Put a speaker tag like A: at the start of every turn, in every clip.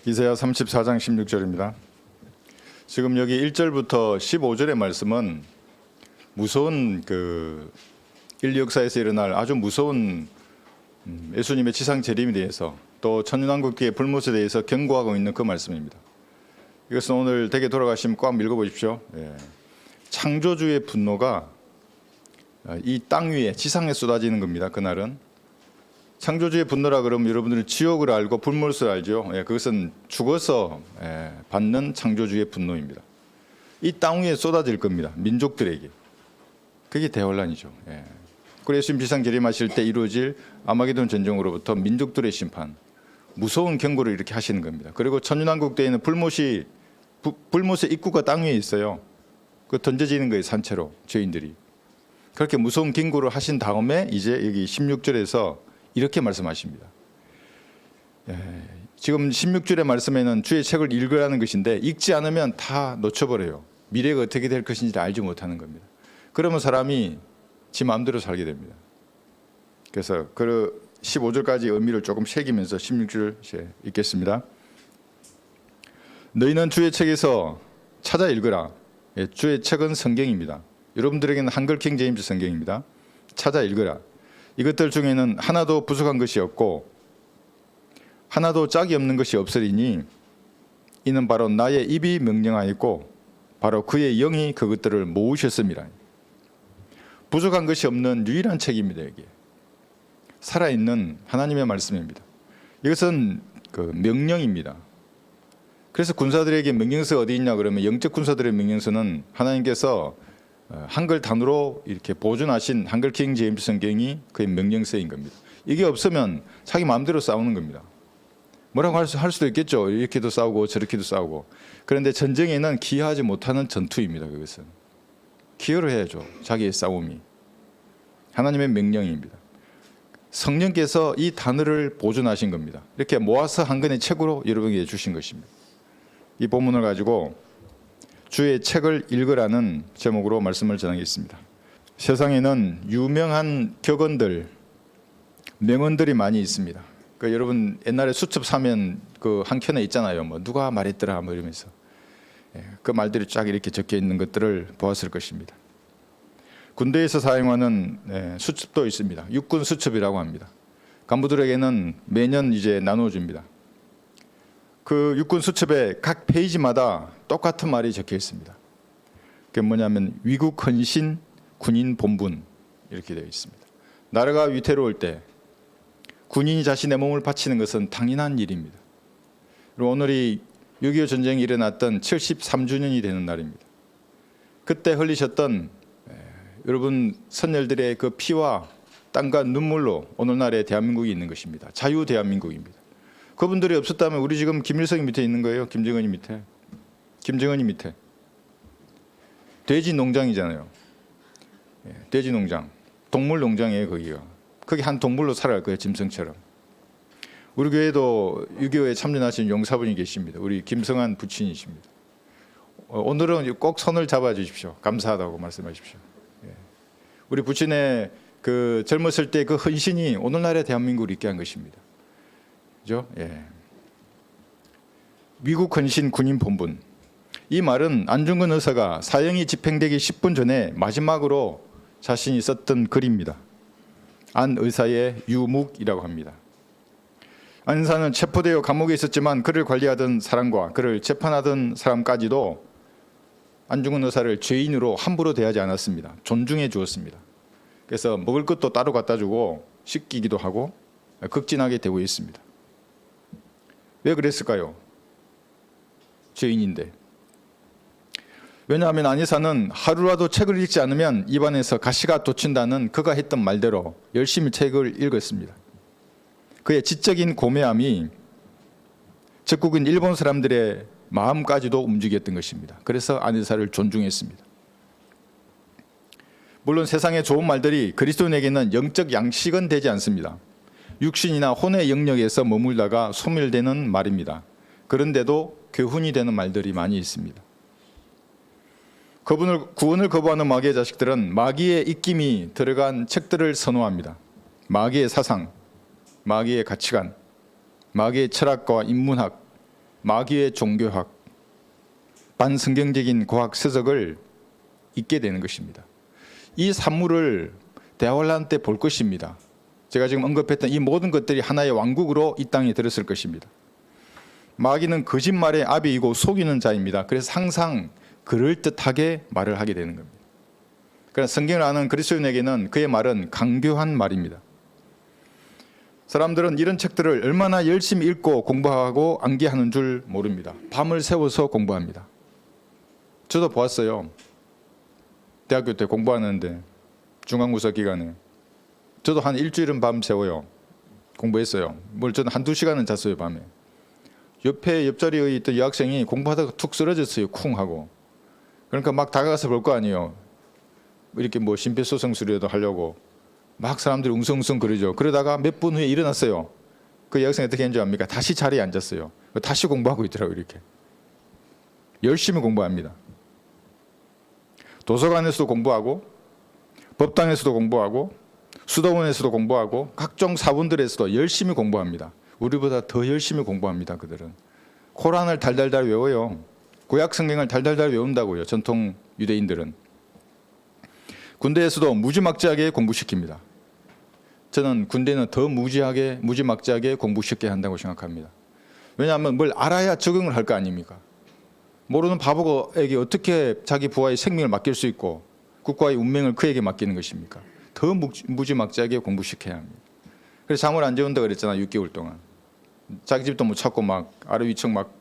A: 이사야 34장 16절입니다. 지금 여기 1절부터 15절의 말씀은 무서운 인류 역사에서 일어날 아주 무서운 예수님의 지상 재림에 대해서 또 천년왕국기의 불못에 대해서 경고하고 있는 그 말씀입니다. 이것은 오늘 댁에 돌아가시면 꼭 읽어보십시오. 창조주의 분노가 이 땅 위에 지상에 쏟아지는 겁니다. 그날은 창조주의 분노라 그러면 여러분들은 지옥을 알고 불못을 알죠. 그것은 죽어서 받는 창조주의 분노입니다. 이 땅 위에 쏟아질 겁니다. 민족들에게. 그게 대환란이죠. 그래서 예수님 지상 재림하실 때 이루어질 아마게돈 전쟁으로부터 민족들의 심판, 무서운 경고를 이렇게 하시는 겁니다. 그리고 천년왕국 때에는 불못의 입구가 땅 위에 있어요. 그 던져지는 거예요. 산채로 죄인들이. 그렇게 무서운 경고를 하신 다음에 이제 여기 16절에서 이렇게 말씀하십니다. 지금 16절의 말씀에는 주의 책을 읽으라는 것인데 읽지 않으면 다 놓쳐버려요. 미래가 어떻게 될 것인지를 알지 못하는 겁니다. 그러면 사람이 지 마음대로 살게 됩니다. 그래서 그 15절까지 의미를 조금 새기면서 16절 읽겠습니다. 너희는 주의 책에서 찾아 읽으라. 주의 책은 성경입니다. 여러분들에게는 한글 킹 제임스 성경입니다. 찾아 읽으라. 이것들 중에는 하나도 부족한 것이 없고 하나도 짝이 없는 것이 없으리니 이는 바로 나의 입이 명령하였고 바로 그의 영이 그것들을 모으셨음이라. 부족한 것이 없는 유일한 책입니다. 여기 살아있는 하나님의 말씀입니다. 이것은 명령입니다. 그래서 군사들에게 명령서가 어디 있냐 그러면 영적 군사들의 명령서는 하나님께서 한글 단어로 이렇게 보존하신 한글 킹 제임스 성경이 그의 명령서인 겁니다. 이게 없으면 자기 마음대로 싸우는 겁니다. 뭐라고 할 수도 있겠죠. 이렇게도 싸우고 저렇게도 싸우고. 그런데 전쟁에는 기여하지 못하는 전투입니다. 그것은 기여를 해야죠. 자기의 싸움이. 하나님의 명령입니다. 성령께서 이 단어를 보존하신 겁니다. 이렇게 모아서 한 권의 책으로 여러분에게 주신 것입니다. 이 본문을 가지고 주의 책을 읽으라는 제목으로 말씀을 전하겠습니다. 세상에는 유명한 격언들, 명언들이 많이 있습니다. 여러분 옛날에 수첩 사면 한 켠에 있잖아요. 뭐 누가 말했더라 뭐 이러면서 그 말들이 쫙 이렇게 적혀 있는 것들을 보았을 것입니다. 군대에서 사용하는 수첩도 있습니다. 육군 수첩이라고 합니다. 간부들에게는 매년 이제 나눠줍니다. 그 육군 수첩의 각 페이지마다 똑같은 말이 적혀 있습니다. 그게 뭐냐면 위국 헌신 군인 본분 이렇게 되어 있습니다. 나라가 위태로울 때 군인이 자신의 몸을 바치는 것은 당연한 일입니다. 그리고 오늘이 6.25 전쟁이 일어났던 73주년이 되는 날입니다. 그때 흘리셨던 여러분 선열들의 그 피와 땀과 눈물로 오늘날의 대한민국이 있는 것입니다. 자유 대한민국입니다. 그분들이 없었다면 우리 지금 김일성이 밑에 있는 거예요. 김정은이 밑에. 돼지 농장이잖아요. 돼지 농장. 동물 농장이에요. 거기가. 거기 한 동물로 살아갈 거예요. 짐승처럼. 우리 교회도 6.25에 참전하신 용사분이 계십니다. 우리 김성한 부친이십니다. 오늘은 꼭 손을 잡아주십시오. 감사하다고 말씀하십시오. 우리 부친의 그 젊었을 때 그 헌신이 오늘날의 대한민국을 있게 한 것입니다. 그죠? 위국 헌신 군인 본분. 이 말은 안중근 의사가 사형이 집행되기 10분 전에 마지막으로 자신이 썼던 글입니다. 안 의사의 유묵이라고 합니다. 안 의사는 체포되어 감옥에 있었지만 그를 관리하던 사람과 그를 재판하던 사람까지도 안중근 의사를 죄인으로 함부로 대하지 않았습니다. 존중해 주었습니다. 그래서 먹을 것도 따로 갖다 주고 씻기기도 하고 극진하게 대우했습니다. 왜 그랬을까요? 죄인인데. 왜냐하면 안 의사는 하루라도 책을 읽지 않으면 입안에서 가시가 돋친다는 그가 했던 말대로 열심히 책을 읽었습니다. 그의 지적인 고매함이 적국인 일본 사람들의 마음까지도 움직였던 것입니다. 그래서 안 의사를 존중했습니다. 물론 세상의 좋은 말들이 그리스도인에게는 영적 양식은 되지 않습니다. 육신이나 혼의 영역에서 머물다가 소멸되는 말입니다. 그런데도 교훈이 되는 말들이 많이 있습니다. 구원을 거부하는 마귀의 자식들은 마귀의 입김이 들어간 책들을 선호합니다. 마귀의 사상, 마귀의 가치관, 마귀의 철학과 인문학, 마귀의 종교학, 반성경적인 과학 서적을 읽게 되는 것입니다. 이 산물을 대화란 때 볼 것입니다. 제가 지금 언급했던 이 모든 것들이 하나의 왕국으로 이 땅에 들었을 것입니다. 마귀는 거짓말의 아비이고 속이는 자입니다. 그래서 항상 그럴듯하게 말을 하게 되는 겁니다. 그러나 성경을 아는 그리스도인에게는 그의 말은 강교한 말입니다. 사람들은 이런 책들을 얼마나 열심히 읽고 공부하고 암기하는 줄 모릅니다. 밤을 새워서 공부합니다. 저도 보았어요. 대학교 때 공부하는데 중간고사 기간에 저도 한 일주일은 밤 새워요. 공부했어요. 뭘 저는 한두 시간은 잤어요, 밤에. 옆자리에 있던 여학생이 공부하다가 툭 쓰러졌어요, 쿵 하고. 그러니까 막 다가가서 볼 거 아니에요. 이렇게 뭐 심폐소생술이라도 하려고 막 사람들이 웅성웅성 그러죠. 그러다가 몇 분 후에 일어났어요. 그 여학생이 어떻게 했는지 압니까? 다시 자리에 앉았어요. 다시 공부하고 있더라고요. 이렇게 열심히 공부합니다. 도서관에서도 공부하고 법당에서도 공부하고 수도원에서도 공부하고 각종 사원들에서도 열심히 공부합니다. 우리보다 더 열심히 공부합니다. 그들은 코란을 달달달 외워요. 구약 성경을 달달달 외운다고요. 전통 유대인들은. 군대에서도 무지막지하게 공부시킵니다. 저는 군대는 더 무지막지하게 공부시켜야 한다고 생각합니다. 왜냐하면 뭘 알아야 적응을 할 거 아닙니까? 모르는 바보에게 어떻게 자기 부하의 생명을 맡길 수 있고 국가의 운명을 그에게 맡기는 것입니까? 더 무지막지하게 공부시켜야 합니다. 그래서 잠을 안 재운다 그랬잖아, 6개월 동안. 자기 집도 못 찾고 막 아래 위층 막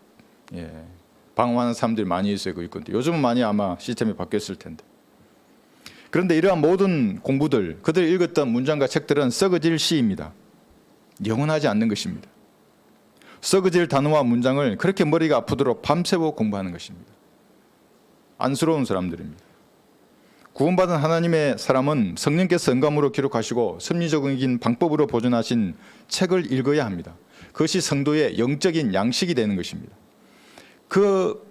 A: 방황하는 사람들이 많이 있어요. 그 있건데 요즘은 많이 아마 시스템이 바뀌었을 텐데. 그런데 이러한 모든 공부들, 그들이 읽었던 문장과 책들은 썩어질 시입니다. 영원하지 않는 것입니다. 썩어질 단어와 문장을 그렇게 머리가 아프도록 밤새워 공부하는 것입니다. 안쓰러운 사람들입니다. 구원받은 하나님의 사람은 성령께서 영감으로 기록하시고 섭리적인 방법으로 보존하신 책을 읽어야 합니다. 그것이 성도의 영적인 양식이 되는 것입니다. 그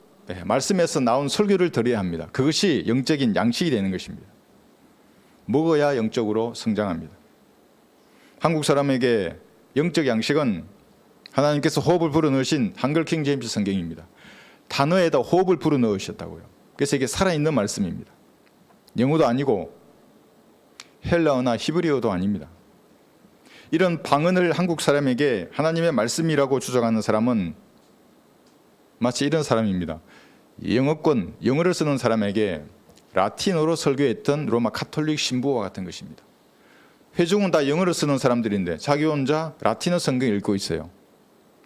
A: 말씀에서 나온 설교를 들어야 합니다. 그것이 영적인 양식이 되는 것입니다. 먹어야 영적으로 성장합니다. 한국 사람에게 영적 양식은 하나님께서 호흡을 불어넣으신 한글 킹 제임스 성경입니다. 단어에다 호흡을 불어넣으셨다고요. 그래서 이게 살아있는 말씀입니다. 영어도 아니고 헬라어나 히브리어도 아닙니다. 이런 방언을 한국 사람에게 하나님의 말씀이라고 주장하는 사람은 마치 이런 사람입니다. 영어를 쓰는 사람에게 라틴어로 설교했던 로마 가톨릭 신부와 같은 것입니다. 회중은 다 영어를 쓰는 사람들인데 자기 혼자 라틴어 성경을 읽고 있어요.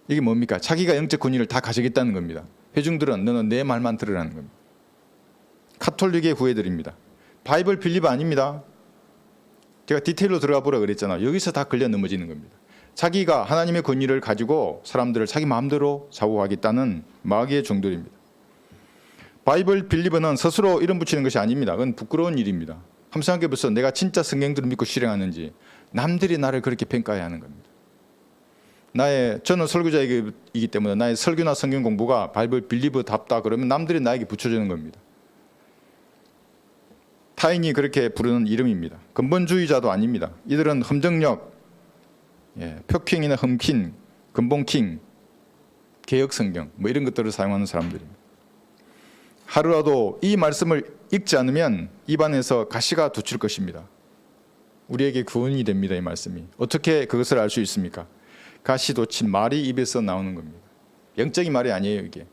A: 이게 뭡니까? 자기가 영적 권위를 다 가지겠다는 겁니다. 회중들은 너는 내 말만 들으라는 겁니다. 가톨릭의 후예들입니다. 바이블 빌리버 아닙니다. 제가 디테일로 들어가 보라 그랬잖아요. 여기서 다 걸려 넘어지는 겁니다. 자기가 하나님의 권위를 가지고 사람들을 자기 마음대로 좌우하겠다는 마귀의 종들입니다. 바이블 빌리버는 스스로 이름 붙이는 것이 아닙니다. 그건 부끄러운 일입니다. 한번 생각해 보세요. 내가 진짜 성경들을 믿고 실행하는지. 남들이 나를 그렇게 평가해야 하는 겁니다. 저는 설교자이기 때문에 나의 설교나 성경 공부가 바이블 빌리버답다 그러면 남들이 나에게 붙여주는 겁니다. 타인이 그렇게 부르는 이름입니다. 근본주의자도 아닙니다. 이들은 험정력, 표킹이나 험킨, 근본킹, 개혁성경 뭐 이런 것들을 사용하는 사람들입니다. 하루라도 이 말씀을 읽지 않으면 입안에서 가시가 돋칠 것입니다. 우리에게 구원이 됩니다. 이 말씀이. 어떻게 그것을 알 수 있습니까? 가시 돋친 말이 입에서 나오는 겁니다. 영적인 말이 아니에요. 이게.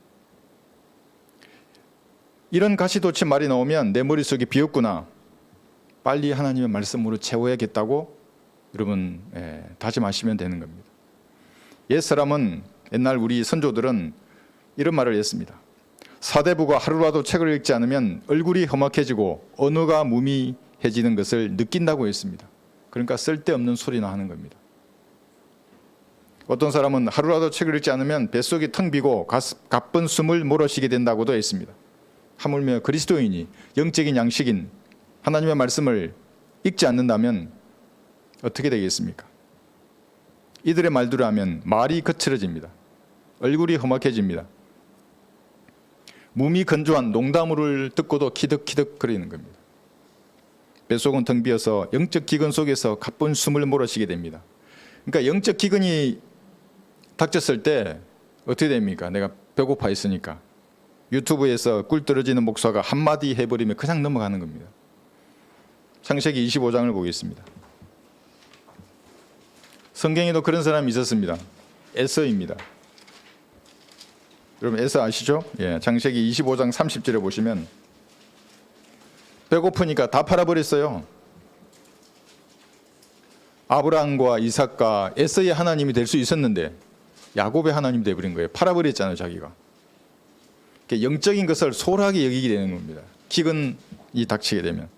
A: 이런 가시 돋친 말이 나오면 내 머릿속이 비었구나. 빨리 하나님의 말씀으로 채워야겠다고 여러분 다짐하시면 되는 겁니다. 옛사람은 옛날 우리 선조들은 이런 말을 했습니다. 사대부가 하루라도 책을 읽지 않으면 얼굴이 험악해지고 언어가 무미해지는 것을 느낀다고 했습니다. 그러니까 쓸데없는 소리나 하는 겁니다. 어떤 사람은 하루라도 책을 읽지 않으면 뱃속이 텅 비고 가쁜 숨을 몰아쉬게 된다고도 했습니다. 하물며 그리스도인이 영적인 양식인 하나님의 말씀을 읽지 않는다면 어떻게 되겠습니까? 이들의 말대로 하면 말이 거칠어집니다. 얼굴이 험악해집니다. 몸이 건조한 농담을 듣고도 키득키득 거리는 겁니다. 뱃속은 텅 비어서 영적 기근 속에서 가쁜 숨을 몰아쉬게 됩니다. 그러니까 영적 기근이 닥쳤을 때 어떻게 됩니까? 내가 배고파 있으니까. 유튜브에서 꿀 떨어지는 목사가 한마디 해버리면 그냥 넘어가는 겁니다. 창세기 25장을 보겠습니다. 성경에도 그런 사람이 있었습니다. 에서입니다. 여러분 에서 아시죠? 예, 창세기 25장 30절에 보시면 배고프니까 다 팔아버렸어요. 아브라함과 이삭과 에서의 하나님이 될 수 있었는데 야곱의 하나님이 되어버린 거예요. 팔아버렸잖아요, 자기가. 영적인 것을 소홀하게 여기게 되는 겁니다. 기근이 닥치게 되면.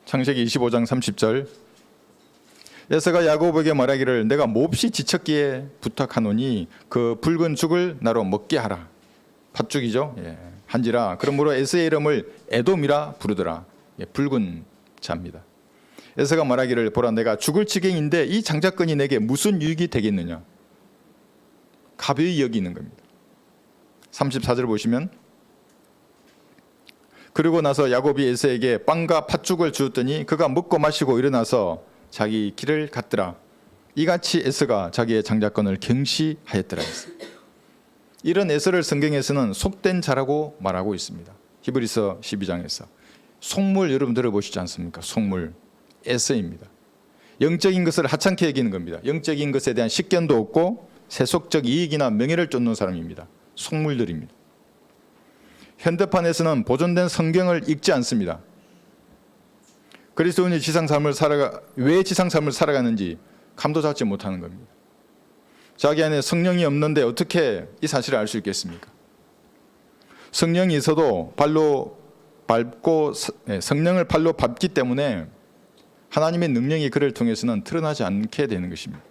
A: 창세기 25장 30절 에서가 야곱에게 말하기를 내가 몹시 지쳤기에 부탁하노니 그 붉은 죽을 나로 먹게 하라. 팥죽이죠. 예, 한지라. 그러므로 에서의 이름을 에돔이라 부르더라. 예, 붉은 자입니다. 에서가 말하기를 보라 내가 죽을 지경인데 이 장자권이 내게 무슨 유익이 되겠느냐. 가벼이 여기는 겁니다. 34절 보시면 그리고 나서 야곱이 에서에게 빵과 팥죽을 주었더니 그가 먹고 마시고 일어나서 자기 길을 갔더라. 이같이 에서가 자기의 장자권을 경시하였더라. 이런 에서를 성경에서는 속된 자라고 말하고 있습니다. 히브리서 12장에서 속물 여러분 들어보시지 않습니까? 속물 에서입니다. 영적인 것을 하찮게 여기는 겁니다. 영적인 것에 대한 식견도 없고 세속적 이익이나 명예를 쫓는 사람입니다. 속물들입니다. 현대판에서는 보존된 성경을 읽지 않습니다. 그리스도인이 왜 지상삶을 살아가는지 감도 잡지 못하는 겁니다. 자기 안에 성령이 없는데 어떻게 이 사실을 알 수 있겠습니까? 성령이 있어도 발로 밟고 성령을 발로 밟기 때문에 하나님의 능력이 그를 통해서는 드러나지 않게 되는 것입니다.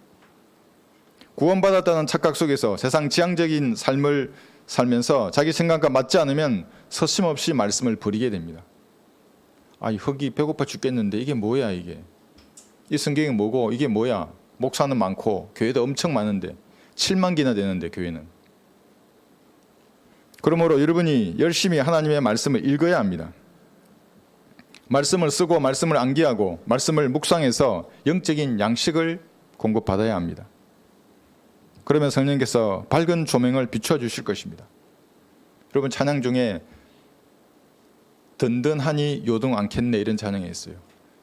A: 구원받았다는 착각 속에서 세상 지향적인 삶을 살면서 자기 생각과 맞지 않으면 서슴없이 말씀을 버리게 됩니다. 아, 흙이 배고파 죽겠는데 이게 뭐야 이게. 이 성경이 뭐고 이게 뭐야. 목사는 많고 교회도 엄청 많은데 7만 개나 되는데 교회는. 그러므로 여러분이 열심히 하나님의 말씀을 읽어야 합니다. 말씀을 쓰고 말씀을 암기하고 말씀을 묵상해서 영적인 양식을 공급받아야 합니다. 그러면 성령께서 밝은 조명을 비춰 주실 것입니다. 여러분 찬양 중에 든든하니 요동 않겠네 이런 찬양이 있어요.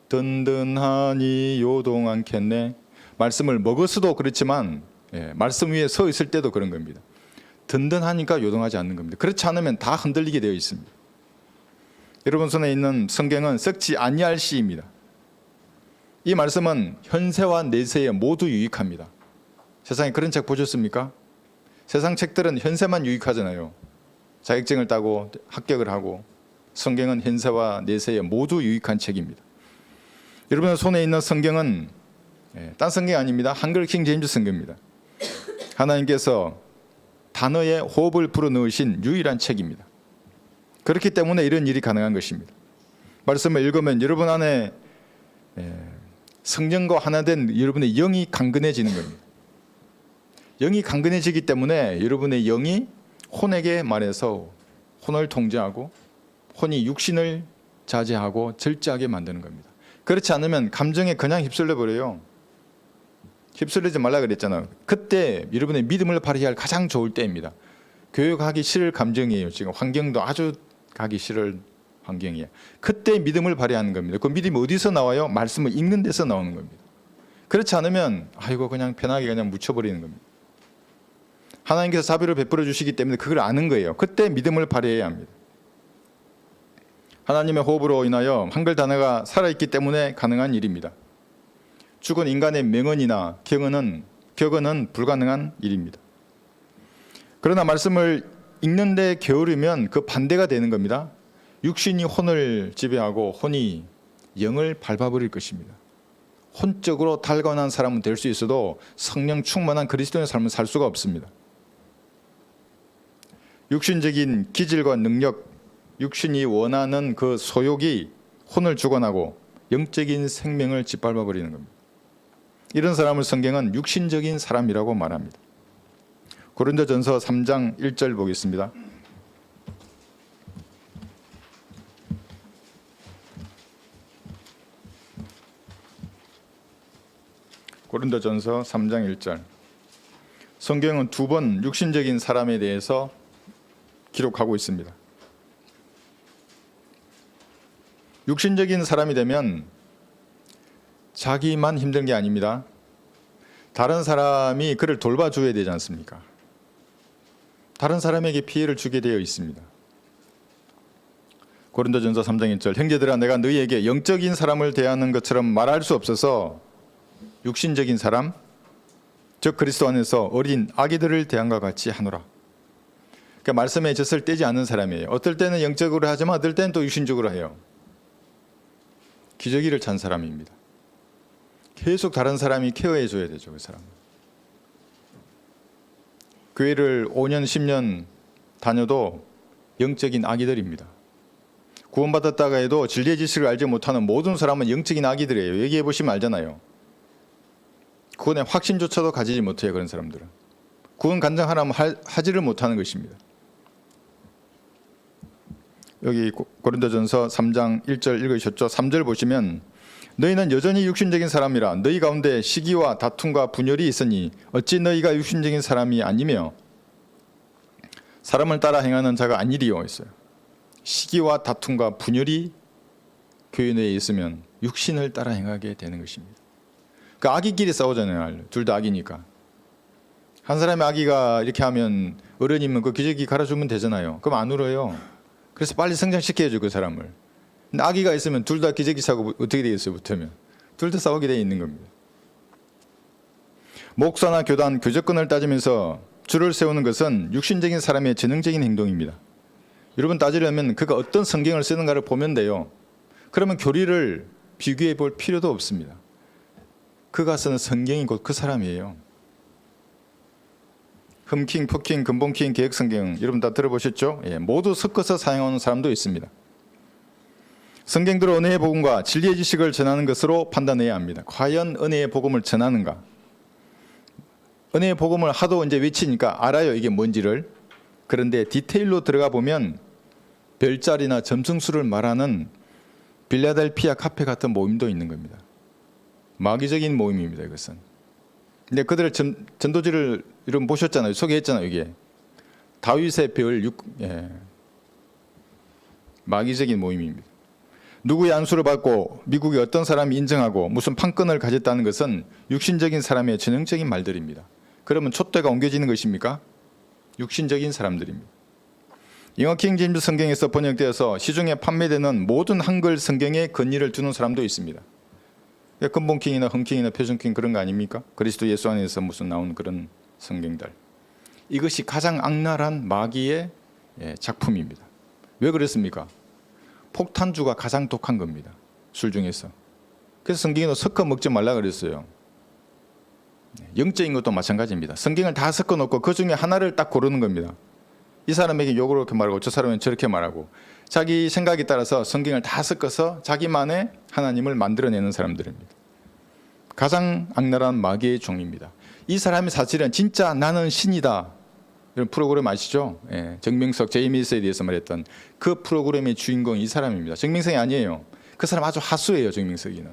A: 든든하니 요동 않겠네. 말씀을 먹어서도 그렇지만 말씀 위에 서 있을 때도 그런 겁니다. 든든하니까 요동하지 않는 겁니다. 그렇지 않으면 다 흔들리게 되어 있습니다. 여러분 손에 있는 성경은 썩지 아니할 시입니다. 이 말씀은 현세와 내세에 모두 유익합니다. 세상에 그런 책 보셨습니까? 세상 책들은 현세만 유익하잖아요. 자격증을 따고 합격을 하고. 성경은 현세와 내세에 모두 유익한 책입니다. 여러분 손에 있는 성경은 딴 성경이 아닙니다. 한글 킹 제임스 성경입니다. 하나님께서 단어에 호흡을 불어넣으신 유일한 책입니다. 그렇기 때문에 이런 일이 가능한 것입니다. 말씀을 읽으면 여러분 안에 성령과 하나 된 여러분의 영이 강건해지는 겁니다. 영이 강건해지기 때문에 여러분의 영이 혼에게 말해서 혼을 통제하고 혼이 육신을 자제하고 절제하게 만드는 겁니다. 그렇지 않으면 감정에 그냥 휩쓸려 버려요. 휩쓸리지 말라 그랬잖아요. 그때 여러분의 믿음을 발휘할 가장 좋을 때입니다. 교회 가기 싫을 감정이에요. 지금 환경도 아주 가기 싫을 환경이에요. 그때 믿음을 발휘하는 겁니다. 그 믿음이 어디서 나와요? 말씀을 읽는 데서 나오는 겁니다. 그렇지 않으면 아이고 그냥 편하게 그냥 묻혀버리는 겁니다. 하나님께서 자비를 베풀어 주시기 때문에 그걸 아는 거예요. 그때 믿음을 발휘해야 합니다. 하나님의 호흡으로 인하여 한글 단어가 살아있기 때문에 가능한 일입니다. 죽은 인간의 명언이나 격언은 불가능한 일입니다. 그러나 말씀을 읽는데 게으르면 그 반대가 되는 겁니다. 육신이 혼을 지배하고 혼이 영을 밟아버릴 것입니다. 혼적으로 달관한 사람은 될 수 있어도 성령 충만한 그리스도의 삶을 살 수가 없습니다. 육신적인 기질과 능력, 육신이 원하는 그 소욕이 혼을 주관하고 영적인 생명을 짓밟아 버리는 겁니다. 이런 사람을 성경은 육신적인 사람이라고 말합니다. 고린도전서 3장 1절 보겠습니다. 고린도전서 3장 1절. 성경은 2번 육신적인 사람에 대해서 기록하고 있습니다. 육신적인 사람이 되면 자기만 힘든 게 아닙니다. 다른 사람이 그를 돌봐줘야 되지 않습니까? 다른 사람에게 피해를 주게 되어 있습니다. 고린도전서 3장 1절, 형제들아 내가 너희에게 영적인 사람을 대하는 것처럼 말할 수 없어서 육신적인 사람, 즉 그리스도 안에서 어린 아기들을 대함과 같이 하노라. 그러니까 말씀에 젖을 떼지 않는 사람이에요. 어떨 때는 영적으로 하지만 어떨 때는 또 육신적으로 해요. 기저귀를 찬 사람입니다. 계속 다른 사람이 케어해 줘야 되죠. 그 사람. 교회를 5년 10년 다녀도 영적인 아기들입니다. 구원받았다가 해도 진리의 지식을 알지 못하는 모든 사람은 영적인 아기들이에요. 얘기해 보시면 알잖아요. 구원의 확신조차도 가지지 못해요. 그런 사람들은. 구원 간증하라면 하지를 못하는 것입니다. 여기 고린도전서 3장 1절 읽으셨죠? 3절 보시면 너희는 여전히 육신적인 사람이라 너희 가운데 시기와 다툼과 분열이 있으니 어찌 너희가 육신적인 사람이 아니며 사람을 따라 행하는 자가 아니리요 했어요. 시기와 다툼과 분열이 교회 내에 있으면 육신을 따라 행하게 되는 것입니다. 그 아기끼리 싸우잖아요. 둘 다 아기니까. 한 사람의 아기가 이렇게 하면 어른이면 그 기저귀 갈아주면 되잖아요. 그럼 안 울어요. 그래서 빨리 성장시켜야죠, 그 사람을. 근데 아기가 있으면 둘 다 기저귀 차고 어떻게 되겠어요, 붙으면. 둘 다 싸우게 되어 있는 겁니다. 목사나 교단, 교제권을 따지면서 줄을 세우는 것은 육신적인 사람의 지능적인 행동입니다. 여러분 따지려면 그가 어떤 성경을 쓰는가를 보면 돼요. 그러면 교리를 비교해 볼 필요도 없습니다. 그가 쓰는 성경이 곧 그 사람이에요. 흠킹, 푸킹, 근본킹, 개혁성경 여러분 다 들어보셨죠? 예, 모두 섞어서 사용하는 사람도 있습니다. 성경대로 은혜의 복음과 진리의 지식을 전하는 것으로 판단해야 합니다. 과연 은혜의 복음을 전하는가? 은혜의 복음을 하도 이제 외치니까 알아요, 이게 뭔지를. 그런데 디테일로 들어가 보면 별자리나 점승수를 말하는 빌라델피아 카페 같은 모임도 있는 겁니다. 마귀적인 모임입니다, 이것은. 근데 그들의 전도지를 이런 보셨잖아요. 소개했잖아요, 이게. 다윗의 별 마귀적인 모임입니다. 누구의 안수를 받고 미국의 어떤 사람이 인정하고 무슨 판권을 가졌다는 것은 육신적인 사람의 전형적인 말들입니다. 그러면 촛대가 옮겨지는 것입니까? 육신적인 사람들입니다. 영어 킹제임스 성경에서 번역되어서 시중에 판매되는 모든 한글 성경에 권위를 두는 사람도 있습니다. 근본킹이나 흠킹이나 표준킹 그런 거 아닙니까? 그리스도 예수 안에서 무슨 나온 그런 성경들. 이것이 가장 악랄한 마귀의 작품입니다. 왜 그랬습니까? 폭탄주가 가장 독한 겁니다. 술 중에서. 그래서 성경에도 섞어 먹지 말라 그랬어요. 영적인 것도 마찬가지입니다. 성경을 다 섞어 놓고 그 중에 하나를 딱 고르는 겁니다. 이 사람에게 요걸 이렇게 말하고 저 사람은 저렇게 말하고 자기 생각에 따라서 성경을 다 섞어서 자기만의 하나님을 만들어내는 사람들입니다. 가장 악랄한 마귀의 종입니다. 이 사람이 사실은 진짜 나는 신이다. 이런 프로그램 아시죠? 예, 정명석 제이미스에 대해서 말했던 그 프로그램의 주인공이 이 사람입니다. 정명석이 아니에요. 그 사람 아주 하수예요. 정명석이는.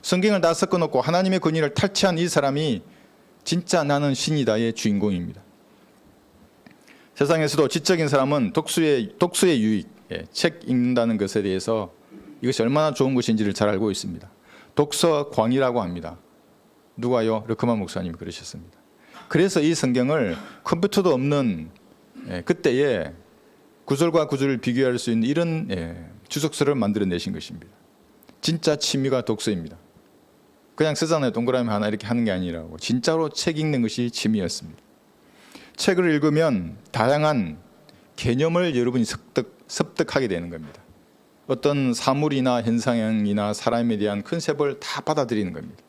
A: 성경을 다 섞어놓고 하나님의 권위를 탈취한 이 사람이 진짜 나는 신이다의 주인공입니다. 세상에서도 지적인 사람은 독수의 유익, 책 읽는다는 것에 대해서 이것이 얼마나 좋은 것인지를 잘 알고 있습니다. 독서광이라고 합니다. 누가요? 르크만 목사님이 그러셨습니다. 그래서 이 성경을 컴퓨터도 없는 그때에 구절과 구절을 비교할 수 있는 이런 주석서를 만들어내신 것입니다. 진짜 취미가 독서입니다. 그냥 쓰잖아요. 동그라미 하나 이렇게 하는 게 아니라고. 진짜로 책 읽는 것이 취미였습니다. 책을 읽으면 다양한 개념을 여러분이 습득하게 되는 겁니다. 어떤 사물이나 현상이나 사람에 대한 컨셉을 다 받아들이는 겁니다.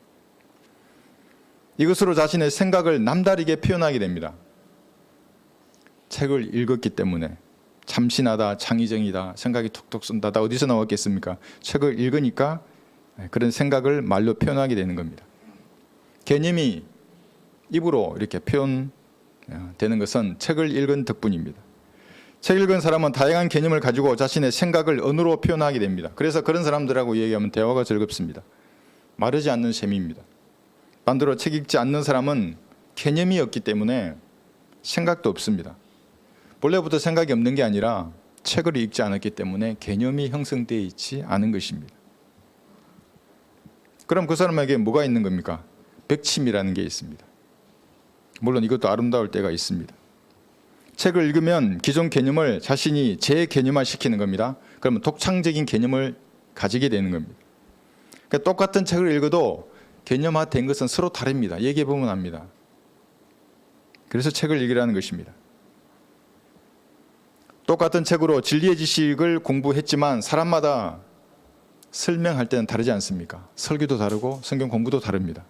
A: 이것으로 자신의 생각을 남다르게 표현하게 됩니다. 책을 읽었기 때문에 참신하다, 창의적이다, 생각이 톡톡 쏜다. 다 어디서 나왔겠습니까? 책을 읽으니까 그런 생각을 말로 표현하게 되는 겁니다. 개념이 입으로 이렇게 표현되는 것은 책을 읽은 덕분입니다. 책 읽은 사람은 다양한 개념을 가지고 자신의 생각을 언어로 표현하게 됩니다. 그래서 그런 사람들하고 얘기하면 대화가 즐겁습니다. 마르지 않는 셈입니다. 반대로 책 읽지 않는 사람은 개념이 없기 때문에 생각도 없습니다. 본래부터 생각이 없는 게 아니라 책을 읽지 않았기 때문에 개념이 형성되어 있지 않은 것입니다. 그럼 그 사람에게 뭐가 있는 겁니까? 백침이라는 게 있습니다. 물론 이것도 아름다울 때가 있습니다. 책을 읽으면 기존 개념을 자신이 재개념화시키는 겁니다. 그러면 독창적인 개념을 가지게 되는 겁니다. 그러니까 똑같은 책을 읽어도 개념화된 것은 서로 다릅니다. 얘기해 보면 압니다. 그래서 책을 읽으라는 것입니다. 똑같은 책으로 진리의 지식을 공부했지만 사람마다 설명할 때는 다르지 않습니까? 설교도 다르고 성경 공부도 다릅니다.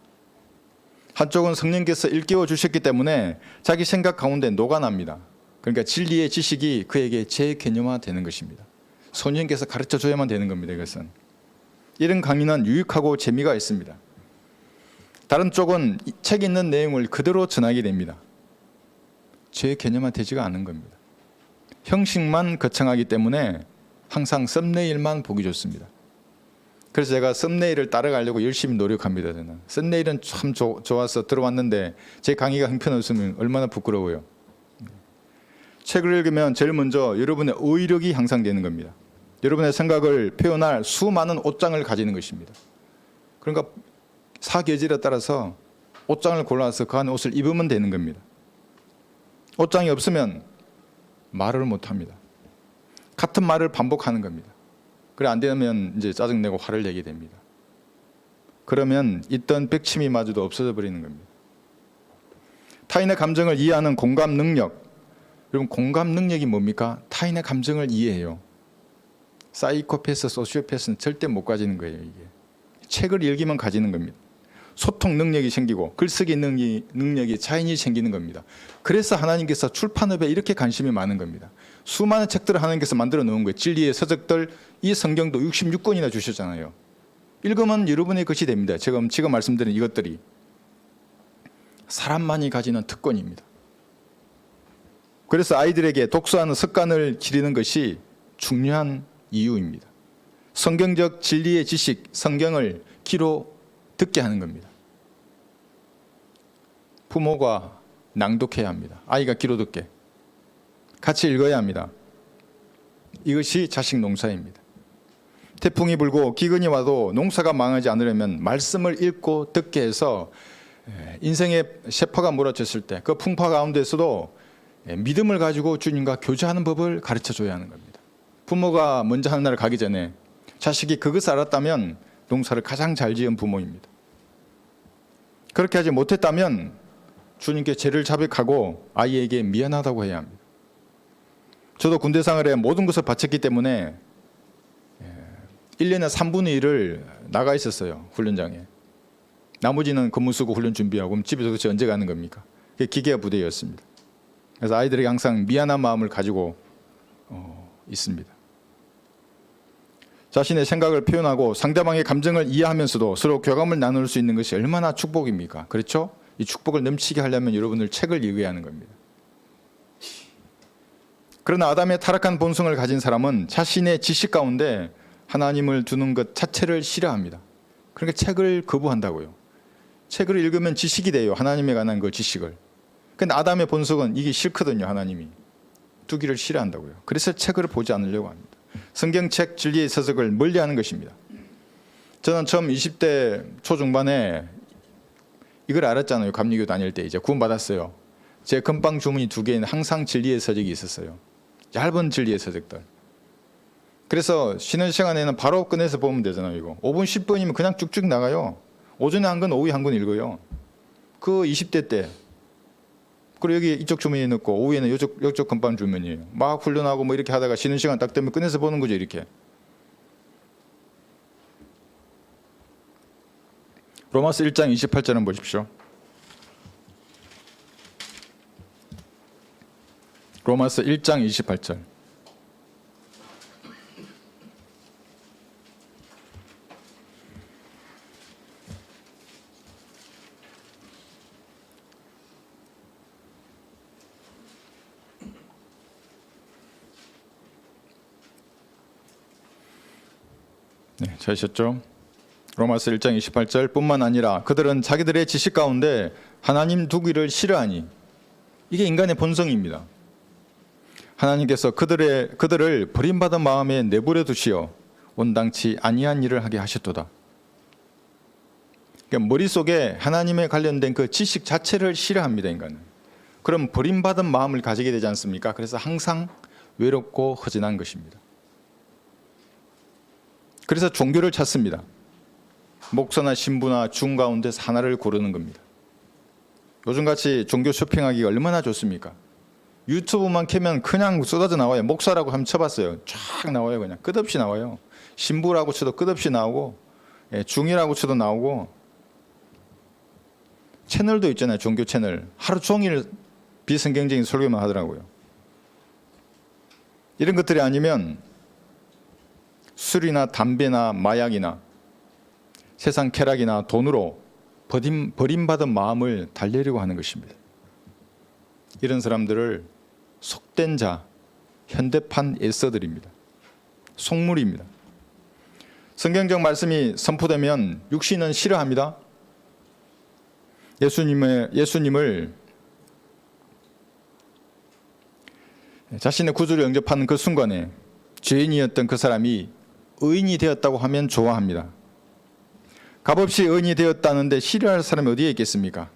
A: 한쪽은 성령께서 일깨워 주셨기 때문에 자기 생각 가운데 녹아납니다. 그러니까 진리의 지식이 그에게 재개념화되는 것입니다. 성령께서 가르쳐 줘야만 되는 겁니다. 이것은. 이런 강의는 유익하고 재미가 있습니다. 다른 쪽은 책에 있는 내용을 그대로 전하게 됩니다. 재개념화되지가 않은 겁니다. 형식만 거창하기 때문에 항상 썸네일만 보기 좋습니다. 그래서 제가 썸네일을 따라가려고 열심히 노력합니다. 저는 썸네일은 참 좋아서 들어왔는데 제 강의가 형편없으면 얼마나 부끄러워요. 책을 읽으면 제일 먼저 여러분의 어휘력이 향상되는 겁니다. 여러분의 생각을 표현할 수많은 옷장을 가지는 것입니다. 그러니까 사계절에 따라서 옷장을 골라서 그 안에 옷을 입으면 되는 겁니다. 옷장이 없으면 말을 못합니다. 같은 말을 반복하는 겁니다. 그래 안 되면 이제 짜증내고 화를 내게 됩니다. 그러면 있던 백치미마저도 없어져 버리는 겁니다. 타인의 감정을 이해하는 공감 능력. 여러분 공감 능력이 뭡니까? 타인의 감정을 이해해요. 사이코패스, 소시오패스는 절대 못 가지는 거예요. 이게 책을 읽으면 가지는 겁니다. 소통 능력이 생기고 글쓰기 능력이 차이니 생기는 겁니다. 그래서 하나님께서 출판업에 이렇게 관심이 많은 겁니다. 수많은 책들을 하나님께서 만들어 놓은 거예요. 진리의 서적들, 이 성경도 66권이나 주셨잖아요. 읽으면 여러분의 것이 됩니다. 지금 말씀드린 이것들이 사람만이 가지는 특권입니다. 그래서 아이들에게 독서하는 습관을 기르는 것이 중요한 이유입니다. 성경적 진리의 지식, 성경을 귀로 듣게 하는 겁니다. 부모가 낭독해야 합니다. 아이가 귀로 듣게. 같이 읽어야 합니다. 이것이 자식 농사입니다. 태풍이 불고 기근이 와도 농사가 망하지 않으려면 말씀을 읽고 듣게 해서 인생의 셰퍼가 몰아쳤을 때 그 풍파 가운데서도 믿음을 가지고 주님과 교제하는 법을 가르쳐 줘야 하는 겁니다. 부모가 먼저 하늘나라를 가기 전에 자식이 그것을 알았다면 농사를 가장 잘 지은 부모입니다. 그렇게 하지 못했다면 주님께 죄를 자백하고 아이에게 미안하다고 해야 합니다. 저도 군대 생활에 모든 것을 바쳤기 때문에 1년에 3분의 1을 나가 있었어요. 훈련장에. 나머지는 근무 쓰고 훈련 준비하고 그럼 집에 도대체 언제 가는 겁니까? 그게 기계화 부대였습니다. 그래서 아이들에게 항상 미안한 마음을 가지고 있습니다. 자신의 생각을 표현하고 상대방의 감정을 이해하면서도 서로 교감을 나눌 수 있는 것이 얼마나 축복입니까? 그렇죠? 이 축복을 넘치게 하려면 여러분들 책을 읽어야 하는 겁니다. 그러나 아담의 타락한 본성을 가진 사람은 자신의 지식 가운데 하나님을 두는 것 자체를 싫어합니다. 그러니까 책을 거부한다고요. 책을 읽으면 지식이 돼요. 하나님에 관한 그 지식을. 근데 아담의 본성은 이게 싫거든요. 하나님이. 두기를 싫어한다고요. 그래서 책을 보지 않으려고 합니다. 성경책 진리의 서적을 멀리하는 것입니다. 저는 처음 20대 초중반에 이걸 알았잖아요. 감리교 다닐 때 이제 구원받았어요. 제 금방 주머니 2개에는 항상 진리의 서적이 있었어요. 얇은 진리의 서적들. 그래서 쉬는 시간에는 바로 꺼내서 보면 되잖아요. 이거 5분 10분이면 그냥 쭉쭉 나가요. 오전에 한 권, 오후에 한 권 읽어요. 그 20대 때. 그리고 여기 이쪽 주머니에 넣고 오후에는 이쪽 금방 주머니에요. 막 훈련하고 뭐 이렇게 하다가 쉬는 시간 딱 되면 꺼내서 보는 거죠. 이렇게. 로마서 1장 28절은 보십시오. 로마서 1장 28절. 네, 찾으셨죠? 로마서 1장 28절 뿐만 아니라 그들은 자기들의 지식 가운데 하나님 두기를 싫어하니 이게 인간의 본성입니다. 하나님께서 그들을 버림받은 마음에 내버려 두시어 온당치 아니한 일을 하게 하셨도다. 그러니까 머릿속에 하나님에 관련된 그 지식 자체를 싫어합니다, 인간은. 그럼 버림받은 마음을 가지게 되지 않습니까? 그래서 항상 외롭고 허전한 것입니다. 그래서 종교를 찾습니다. 목사나 신부나 중 가운데서 하나를 고르는 겁니다. 요즘같이 종교 쇼핑하기가 얼마나 좋습니까? 유튜브만 켜면 그냥 쏟아져 나와요. 목사라고 한번 쳐봤어요. 쫙 나와요. 그냥 끝없이 나와요. 신부라고 쳐도 끝없이 나오고, 중이라고 쳐도 나오고, 채널도 있잖아요. 종교 채널. 하루 종일 비성경적인 설교만 하더라고요. 이런 것들이 아니면 술이나 담배나 마약이나 세상 쾌락이나 돈으로 버림받은 마음을 달래려고 하는 것입니다. 이런 사람들을 속된 자, 현대판 에서들입니다. 속물입니다. 성경적 말씀이 선포되면 육신은 싫어합니다. 예수님을 자신의 구주로 영접하는 그 순간에 죄인이었던 그 사람이 의인이 되었다고 하면 좋아합니다. 값없이 의인이 되었다는데 싫어할 사람이 어디에 있겠습니까?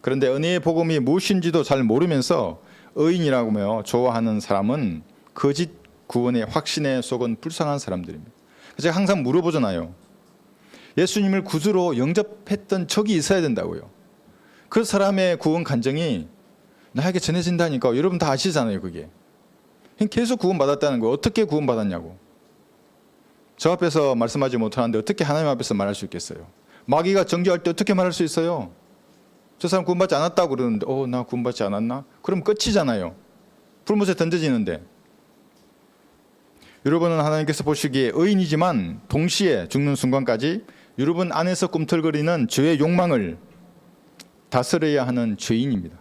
A: 그런데 은혜의 복음이 무엇인지도 잘 모르면서 의인이라고 좋아하는 사람은 거짓 구원의 확신에 속은 불쌍한 사람들입니다. 제가 항상 물어보잖아요. 예수님을 구주로 영접했던 적이 있어야 된다고요. 그 사람의 구원 간증이 나에게 전해진다니까. 여러분 다 아시잖아요, 그게. 계속 구원받았다는 거예요. 어떻게 구원받았냐고. 저 앞에서 말씀하지 못하는데 어떻게 하나님 앞에서 말할 수 있겠어요? 마귀가 정죄할 때 어떻게 말할 수 있어요? 저 사람 구원받지 않았다고 그러는데 나 구원받지 않았나? 그럼 끝이잖아요. 불못에 던져지는데. 여러분은 하나님께서 보시기에 의인이지만 동시에 죽는 순간까지 여러분 안에서 꿈틀거리는 죄의 욕망을 다스려야 하는 죄인입니다.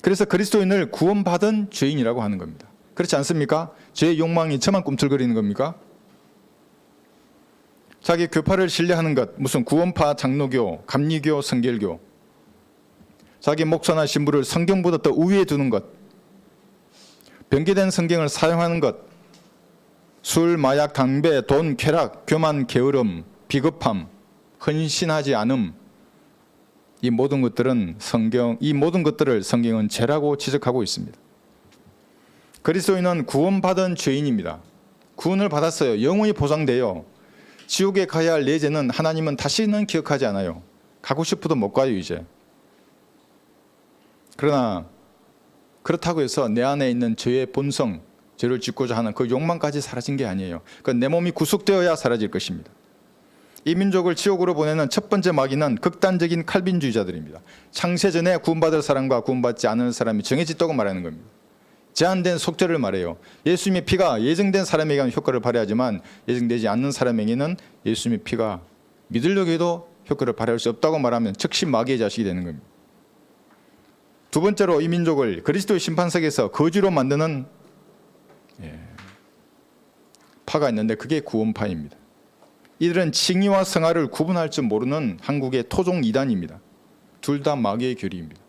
A: 그래서 그리스도인을 구원받은 죄인이라고 하는 겁니다. 그렇지 않습니까? 죄의 욕망이 저만 꿈틀거리는 겁니까? 자기 교파를 신뢰하는 것, 무슨 구원파, 장로교, 감리교, 성결교, 자기 목사나 신부를 성경보다 더 우위에 두는 것, 변개된 성경을 사용하는 것, 술, 마약, 담배, 돈, 쾌락, 교만, 게으름, 비겁함, 헌신하지 않음, 이 모든 것들을 성경은 죄라고 지적하고 있습니다. 그리스도인은 구원받은 죄인입니다. 구원을 받았어요. 영원히 보장돼요. 지옥에 가야 할 내 죄는 하나님은 다시는 기억하지 않아요. 가고 싶어도 못 가요, 이제. 그러나 그렇다고 해서 내 안에 있는 죄의 본성, 죄를 짓고자 하는 그 욕망까지 사라진 게 아니에요. 내 몸이 구속되어야 사라질 것입니다. 이 민족을 지옥으로 보내는 첫 번째 마귀는 극단적인 칼빈주의자들입니다. 창세전에 구원받을 사람과 구원받지 않을 사람이 정해졌다고 말하는 겁니다. 제한된 속죄를 말해요. 예수님의 피가 예정된 사람에게는 효과를 발휘하지만 예정되지 않는 사람에게는 예수님의 피가 믿으려고 해도 효과를 발휘할 수 없다고 말하면 즉시 마귀의 자식이 되는 겁니다. 두 번째로 이 민족을 그리스도의 심판석에서 거지로 만드는 파가 있는데 그게 구원파입니다. 이들은 칭의와 성화를 구분할 줄 모르는 한국의 토종 이단입니다. 둘 다 마귀의 교리입니다.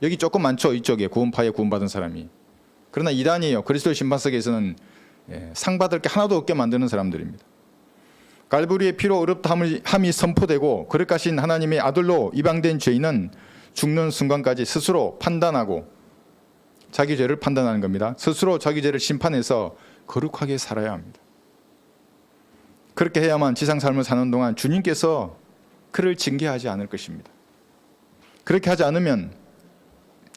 A: 여기 조금 많죠, 이쪽에 구원파에 구원받은 사람이. 그러나 이단이에요. 그리스도의 심판석에서는 상 받을 게 하나도 없게 만드는 사람들입니다. 갈보리의 피로 의롭다함이 선포되고 거룩하신 하나님의 아들로 입양된 죄인은 죽는 순간까지 스스로 판단하고 자기 죄를 판단하는 겁니다. 스스로 자기 죄를 심판해서 거룩하게 살아야 합니다. 그렇게 해야만 지상 삶을 사는 동안 주님께서 그를 징계하지 않을 것입니다. 그렇게 하지 않으면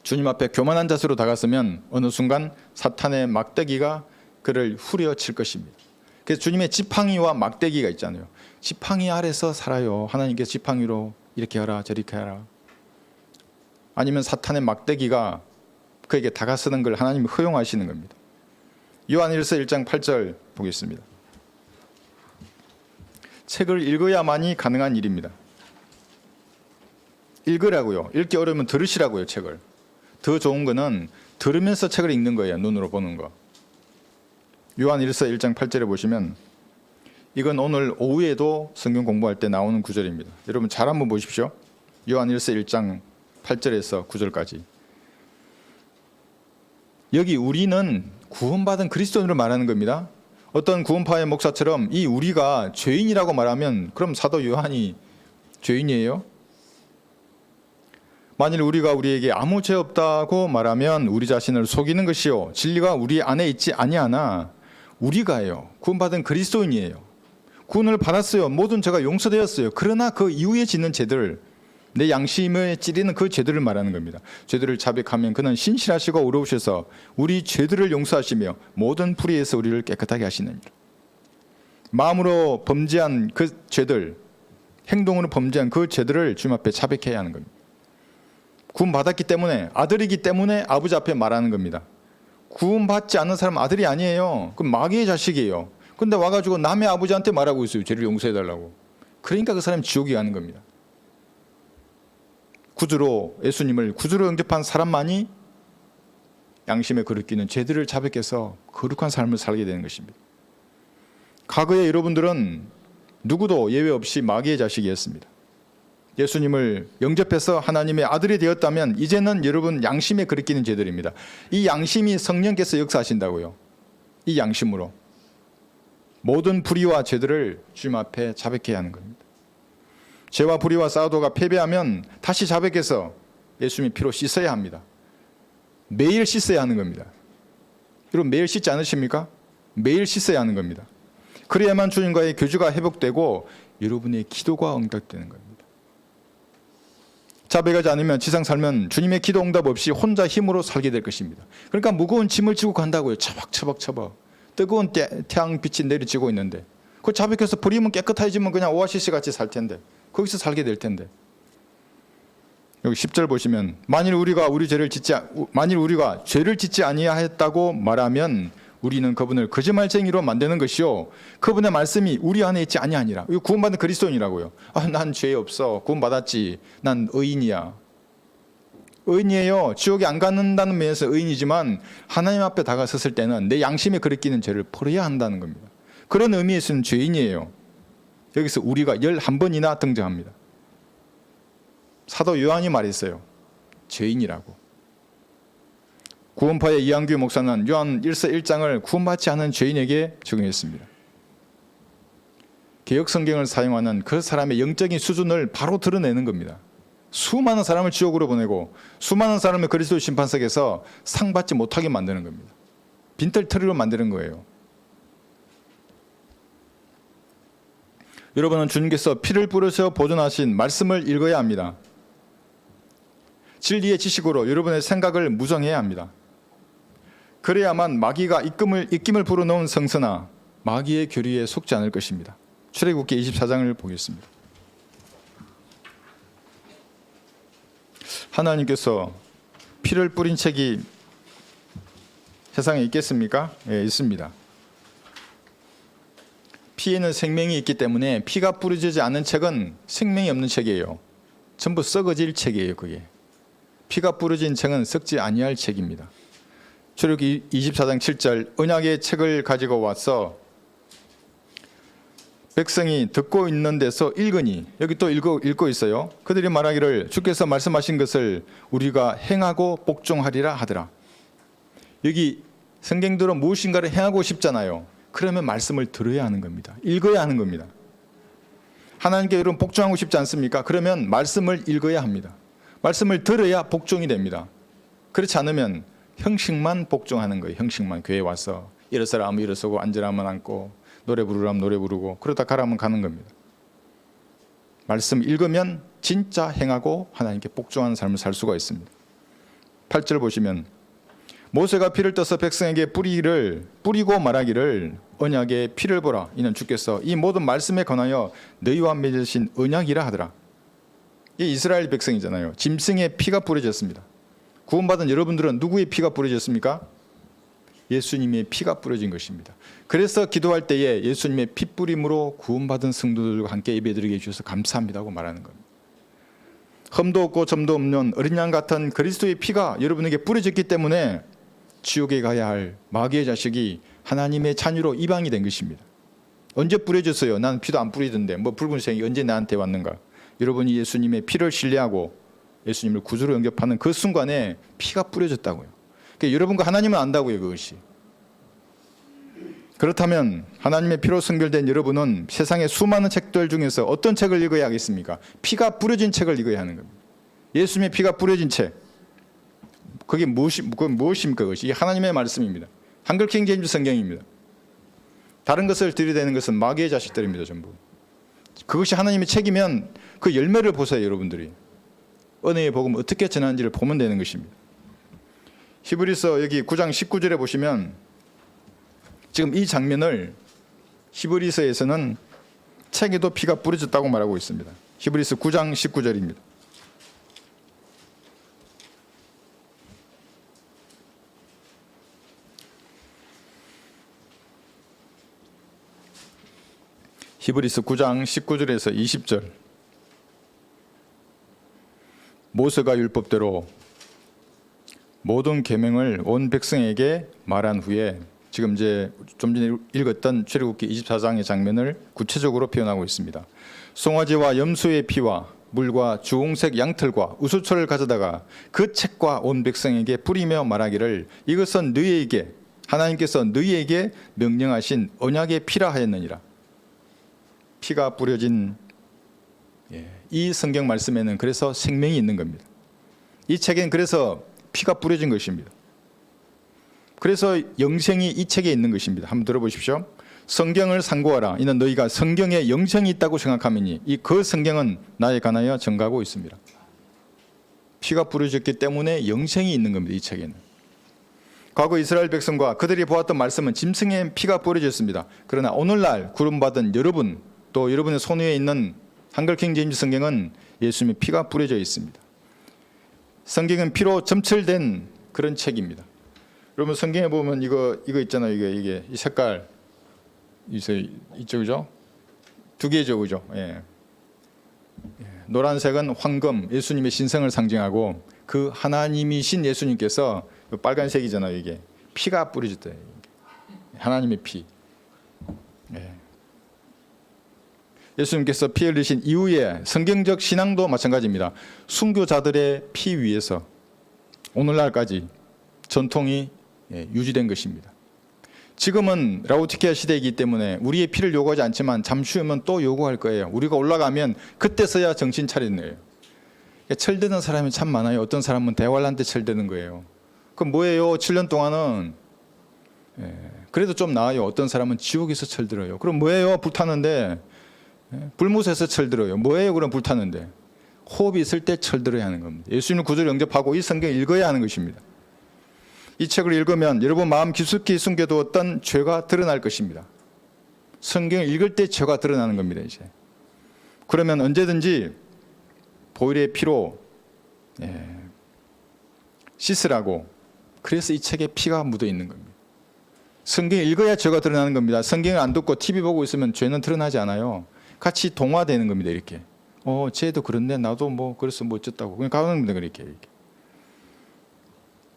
A: 주님 앞에 교만한 자세로 다가서면 어느 순간 사탄의 막대기가 그를 후려칠 것입니다. 그래서 주님의 지팡이와 막대기가 있잖아요. 지팡이 아래서 살아요. 하나님께서 지팡이로 이렇게 하라 저렇게 하라. 아니면 사탄의 막대기가 그에게 다가서는 걸 하나님이 허용하시는 겁니다. 요한일서 1장 8절 보겠습니다. 책을 읽어야만이 가능한 일입니다. 읽으라고요. 읽기 어려우면 들으시라고요, 책을. 더 좋은 거는 들으면서 책을 읽는 거예요. 눈으로 보는 거. 요한일서 1장 8절에 보시면 이건 오늘 오후에도 성경 공부할 때 나오는 구절입니다. 여러분 잘 한번 보십시오. 요한일서 1장 8절에서 9절까지. 여기 우리는 구원받은 그리스도인으로 말하는 겁니다. 어떤 구원파의 목사처럼 이 우리가 죄인이라고 말하면 그럼 사도 요한이 죄인이에요? 만일 우리가 우리에게 아무 죄 없다고 말하면 우리 자신을 속이는 것이요 진리가 우리 안에 있지 아니하나 우리가요 구원받은 그리스도인이에요. 구원을 받았어요. 모든 죄가 용서되었어요. 그러나 그 이후에 짓는 죄들, 내 양심에 찌르는 그 죄들을 말하는 겁니다. 죄들을 자백하면 그는 신실하시고 의로우셔서 우리 죄들을 용서하시며 모든 불의에서 우리를 깨끗하게 하시느니라. 마음으로 범죄한 그 죄들, 행동으로 범죄한 그 죄들을 주님 앞에 자백해야 하는 겁니다. 구원받았기 때문에, 아들이기 때문에 아버지 앞에 말하는 겁니다. 구원받지 않는 사람은 아들이 아니에요. 그럼 마귀의 자식이에요. 근데 와가지고 남의 아버지한테 말하고 있어요. 죄를 용서해달라고. 그러니까 그 사람이 지옥에 가는 겁니다. 구주로 예수님을 구주로 영접한 사람만이 양심에 거느끼는 죄들을 자백해서 거룩한 삶을 살게 되는 것입니다. 과거에 여러분들은 누구도 예외 없이 마귀의 자식이었습니다. 예수님을 영접해서 하나님의 아들이 되었다면 이제는 여러분 양심에 거느끼는 죄들입니다. 이 양심이 성령께서 역사하신다고요. 이 양심으로 모든 불의와 죄들을 주님 앞에 자백해야 하는 겁니다. 죄와 불의와 싸우다가 패배하면 다시 자백해서 예수님의 피로 씻어야 합니다. 매일 씻어야 하는 겁니다. 여러분 매일 씻지 않으십니까? 매일 씻어야 하는 겁니다. 그래야만 주님과의 교주가 회복되고 여러분의 기도가 응답되는 겁니다. 자백하지 않으면 지상 살면 주님의 기도 응답 없이 혼자 힘으로 살게 될 것입니다. 그러니까 무거운 짐을 지고 간다고요. 처벅처벅 뜨거운 태양빛이 내리쬐고 있는데 그 자백해서 버리면 깨끗해지면 그냥 오아시스 같이 살 텐데 거기서 살게 될 텐데. 여기 10절 보시면 만일 우리가 죄를 짓지 아니하였다고 말하면 우리는 그분을 거짓말쟁이로 만드는 것이요 그분의 말씀이 우리 안에 있지 아니하니라. 이거 구원받은 그리스도인이라고요. 난 죄 없어. 구원받았지. 난 의인이야. 의인이에요. 지옥에 안 가는다는 면에서 의인이지만 하나님 앞에 다가섰을 때는 내 양심에 거느끼는 죄를 버려야 한다는 겁니다. 그런 의미에서는 죄인이에요. 여기서 우리가 11번이나 등장합니다. 사도 요한이 말했어요. 죄인이라고. 구원파의 이한규 목사는 요한 1서 1장을 구원받지 않은 죄인에게 적용했습니다. 개역 성경을 사용하는 그 사람의 영적인 수준을 바로 드러내는 겁니다. 수많은 사람을 지옥으로 보내고 수많은 사람을 그리스도 심판석에서 상 받지 못하게 만드는 겁니다. 빈털터리로 만드는 거예요. 여러분은 주님께서 피를 뿌려서 보존하신 말씀을 읽어야 합니다. 진리의 지식으로 여러분의 생각을 무정해야 합니다. 그래야만 마귀가 입김을 불어넣은 성서나 마귀의 교리에 속지 않을 것입니다. 출애굽기 24장을 보겠습니다. 하나님께서 피를 뿌린 책이 세상에 있겠습니까? 예, 있습니다. 피에는 생명이 있기 때문에 피가 뿌려지지 않은 책은 생명이 없는 책이에요. 전부 썩어질 책이에요. 그게 피가 뿌려진 책은 썩지 아니할 책입니다. 출애굽기 24장 7절 언약의 책을 가지고 와서 백성이 듣고 있는 데서 읽으니 여기 또 읽고 있어요. 그들이 말하기를 주께서 말씀하신 것을 우리가 행하고 복종하리라 하더라. 여기 성경대로 무엇인가를 행하고 싶잖아요. 그러면 말씀을 들어야 하는 겁니다. 읽어야 하는 겁니다. 하나님께 여러분 복종하고 싶지 않습니까? 그러면 말씀을 읽어야 합니다. 말씀을 들어야 복종이 됩니다. 그렇지 않으면 형식만 복종하는 거예요. 형식만 교회에 와서 일어서라면 일어서고 앉으라면 앉고 노래 부르라면 노래 부르고 그러다 가라면 가는 겁니다. 말씀 읽으면 진짜 행하고 하나님께 복종하는 삶을 살 수가 있습니다. 8절 보시면 모세가 피를 떠서 백성에게 뿌리고 말하기를 언약의 피를 보라. 이는 주께서 이 모든 말씀에 관하여 너희와 맺으신 언약이라 하더라. 이 이스라엘 백성이잖아요. 짐승의 피가 뿌려졌습니다. 구원받은 여러분들은 누구의 피가 뿌려졌습니까? 예수님의 피가 뿌려진 것입니다. 그래서 기도할 때에 예수님의 피 뿌림으로 구원받은 성도들과 함께 예배드리게 해주셔서 감사합니다고 말하는 겁니다. 흠도 없고 점도 없는 어린 양 같은 그리스도의 피가 여러분에게 뿌려졌기 때문에 지옥에 가야 할 마귀의 자식이 하나님의 자녀로 이방이 된 것입니다. 언제 뿌려졌어요? 나는 피도 안 뿌리던데 뭐 붉은색이 언제 나한테 왔는가? 여러분이 예수님의 피를 신뢰하고 예수님을 구주로 영접하는 그 순간에 피가 뿌려졌다고요. 그러니까 여러분과 하나님은 안다고요, 그것이. 그렇다면 하나님의 피로 선결된 여러분은 세상의 수많은 책들 중에서 어떤 책을 읽어야 하겠습니까? 피가 뿌려진 책을 읽어야 하는 겁니다. 예수님의 피가 뿌려진 책. 그게 무엇입니까? 그것이 하나님의 말씀입니다. 한글 킹 제임스 성경입니다. 다른 것을 들이대는 것은 마귀의 자식들입니다, 전부. 그것이 하나님의 책이면 그 열매를 보세요, 여러분들이. 은혜의 복음 어떻게 전하는지를 보면 되는 것입니다. 히브리서 여기 9장 19절에 보시면 지금 이 장면을 히브리서에서는 책에도 피가 뿌려졌다고 말하고 있습니다. 히브리서 9장 19절입니다. 히브리서 9장 19절에서 20절. 모세가 율법대로 모든 계명을 온 백성에게 말한 후에 지금 이제 좀 전에 읽었던 출애굽기 24장의 장면을 구체적으로 표현하고 있습니다. 송아지와 염소의 피와 물과 주홍색 양털과 우수초를 가져다가 그 책과 온 백성에게 뿌리며 말하기를 이것은 너희에게 하나님께서 너희에게 명령하신 언약의 피라 하였느니라. 피가 뿌려진 이 성경 말씀에는 그래서 생명이 있는 겁니다. 이 책엔 그래서 피가 뿌려진 것입니다. 그래서 영생이 이 책에 있는 것입니다. 한번 들어보십시오. 성경을 상고하라. 이는 너희가 성경에 영생이 있다고 생각하매니 그 성경은 나에 관하여 증거하고 있습니다. 피가 뿌려졌기 때문에 영생이 있는 겁니다. 이 책에는. 과거 이스라엘 백성과 그들이 보았던 말씀은 짐승의 피가 뿌려졌습니다. 그러나 오늘날 구원받은 여러분 또 여러분의 손 위에 있는 한글 킹 제임스 성경은 예수님의 피가 뿌려져 있습니다. 성경은 피로 점철된 그런 책입니다. 여러분 성경에 보면 이거 있잖아요. 이게 이 색깔 이쪽이죠. 두 개죠, 그죠? 예. 노란색은 황금, 예수님의 신성을 상징하고 그 하나님이신 예수님께서 빨간색이잖아요. 이게 피가 뿌려졌다. 하나님의 피. 예. 예수님께서 피 흘리신 이후에 성경적 신앙도 마찬가지입니다. 순교자들의 피 위에서 오늘날까지 전통이 유지된 것입니다. 지금은 라오디케아 시대이기 때문에 우리의 피를 요구하지 않지만 잠시 후면 또 요구할 거예요. 우리가 올라가면 그때서야 정신 차리는 거예요. 철드는 사람이 참 많아요. 어떤 사람은 대환란 때 철드는 거예요. 그럼 뭐예요? 7년 동안은 그래도 좀 나아요. 어떤 사람은 지옥에서 철들어요. 그럼 뭐예요? 불타는데 불못에서 철들어요. 뭐예요? 그럼 불타는데 호흡이 있을 때 철들어야 하는 겁니다. 예수님을 구주로 영접하고 이 성경을 읽어야 하는 것입니다. 이 책을 읽으면 여러분 마음 깊숙이 숨겨두었던 죄가 드러날 것입니다. 성경을 읽을 때 죄가 드러나는 겁니다. 이제 그러면 언제든지 보혈의 피로 씻으라고 그래서 이 책에 피가 묻어 있는 겁니다. 성경을 읽어야 죄가 드러나는 겁니다. 성경을 안 듣고 TV 보고 있으면 죄는 드러나지 않아요. 같이 동화되는 겁니다. 이렇게 쟤도 그런데 나도 뭐 그래서 뭐 어쨌다고 그냥 가는 겁니다. 이렇게.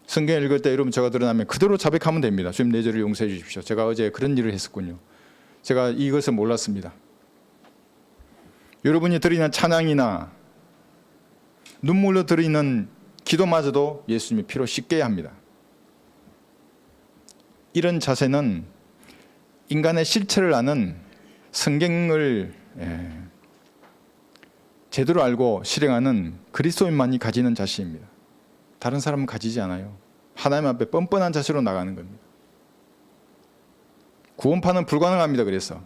A: 성경 읽을 때 여러분 죄가 드러나면 그대로 자백하면 됩니다. 주님 내 죄를 용서해 주십시오. 제가 어제 그런 일을 했었군요. 제가 이것을 몰랐습니다. 여러분이 드리는 찬양이나 눈물로 드리는 기도마저도 예수님의 피로 씻겨야 합니다. 이런 자세는 인간의 실체를 아는 성경을 제대로 알고 실행하는 그리스도인만이 가지는 자세입니다. 다른 사람은 가지지 않아요. 하나님 앞에 뻔뻔한 자세로 나가는 겁니다. 구원파는 불가능합니다. 그래서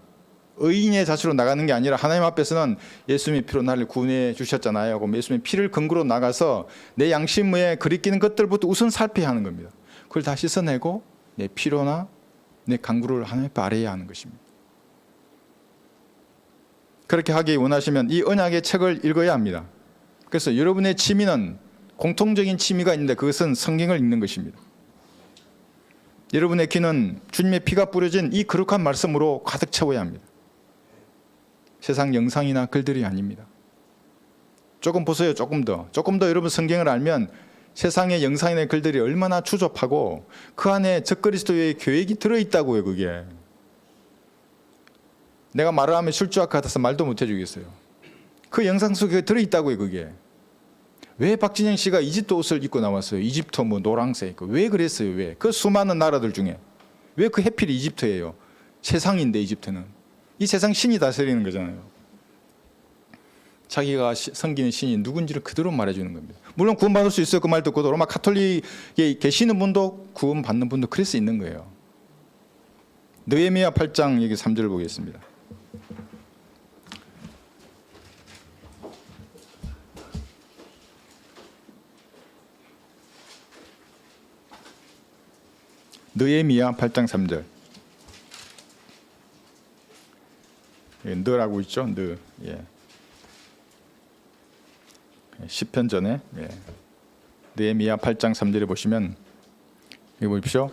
A: 의인의 자세로 나가는 게 아니라 하나님 앞에서는 예수님의 피로 나를 구원해 주셨잖아요. 그럼 예수님의 피를 근거로 나가서 내 양심에 그리끼는 것들부터 우선 살펴야 하는 겁니다. 그걸 다 씻어내고 내 피로나 내 강구를 하나님 앞에 아뢰야 하는 것입니다. 그렇게 하기 원하시면 이 언약의 책을 읽어야 합니다. 그래서 여러분의 취미는 공통적인 취미가 있는데 그것은 성경을 읽는 것입니다. 여러분의 귀는 주님의 피가 뿌려진 이 거룩한 말씀으로 가득 채워야 합니다. 세상 영상이나 글들이 아닙니다. 조금 보세요. 조금 더 여러분 성경을 알면 세상의 영상이나 글들이 얼마나 추접하고 그 안에 적그리스도의 계획이 들어있다고요. 그게 내가 말을 하면 술주학 같아서 말도 못 해주겠어요. 그 영상 속에 들어있다고요. 그게 왜 박진영 씨가 이집트 옷을 입고 나왔어요? 이집트 뭐 노란색. 왜 그랬어요? 왜? 그 수많은 나라들 중에 왜 그 해필 이집트예요? 세상인데 이집트는. 이 세상 신이 다스리는 거잖아요. 자기가 섬기는 신이 누군지를 그대로 말해주는 겁니다. 물론 구원받을 수 있어요. 그 말 듣고도 로마 가톨릭에 계시는 분도 구원받는 분도 그럴 수 있는 거예요. 느헤미야 8장 여기 3절을 보겠습니다. 느헤미야 8장 3절. 느라고 있죠. 느. 예. 시편 전에 느헤미야 8장 3절에 보시면 여기 보십시오.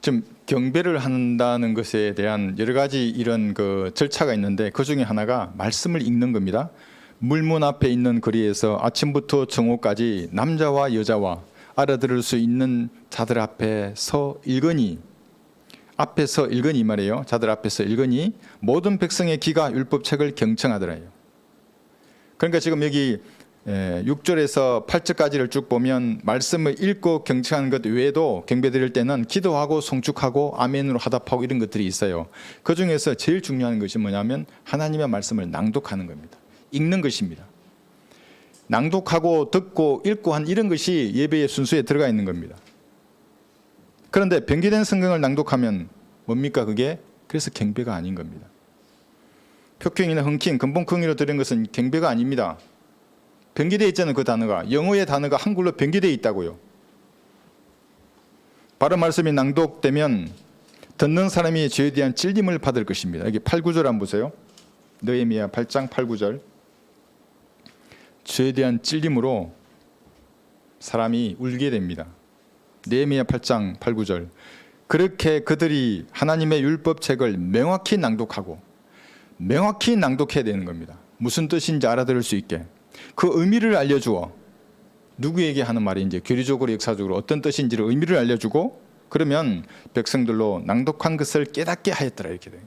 A: 좀 경배를 한다는 것에 대한 여러 가지 이런 그 절차가 있는데 그 중에 하나가 말씀을 읽는 겁니다. 물문 앞에 있는 거리에서 아침부터 정오까지 남자와 여자와 알아들을 수 있는 자들 앞에 서 읽으니, 앞에서 읽으니 말이에요. 자들 앞에서 읽으니 모든 백성의 귀가 율법책을 경청하더라요. 그러니까 지금 여기 6절에서 8절까지를 쭉 보면 말씀을 읽고 경청하는 것 외에도 경배 드릴 때는 기도하고 송축하고 아멘으로 화답하고 이런 것들이 있어요. 그 중에서 제일 중요한 것이 뭐냐면 하나님의 말씀을 낭독하는 겁니다. 읽는 것입니다. 낭독하고 듣고 읽고 한 이런 것이 예배의 순수에 들어가 있는 겁니다. 그런데 변기된 성경을 낭독하면 뭡니까 그게? 그래서 경배가 아닌 겁니다. 표킹이나 흥킹, 근본궁으로 들은 것은 경배가 아닙니다. 변기되어 있잖아요. 그 단어가. 영어의 단어가 한글로 변기되어 있다고요. 바른 말씀이 낭독되면 듣는 사람이 죄에 대한 찔림을 받을 것입니다. 여기 8, 9절 한번 보세요. 느헤미야 8장 8, 9절. 죄에 대한 찔림으로 사람이 울게 됩니다. 느헤미야 8장 8, 9절. 그렇게 그들이 하나님의 율법책을 명확히 낭독하고 명확히 낭독해야 되는 겁니다. 무슨 뜻인지 알아들을 수 있게. 그 의미를 알려주어 누구에게 하는 말인지 교리적으로 역사적으로 어떤 뜻인지를 의미를 알려주고 그러면 백성들로 낭독한 것을 깨닫게 하였더라 이렇게 돼요.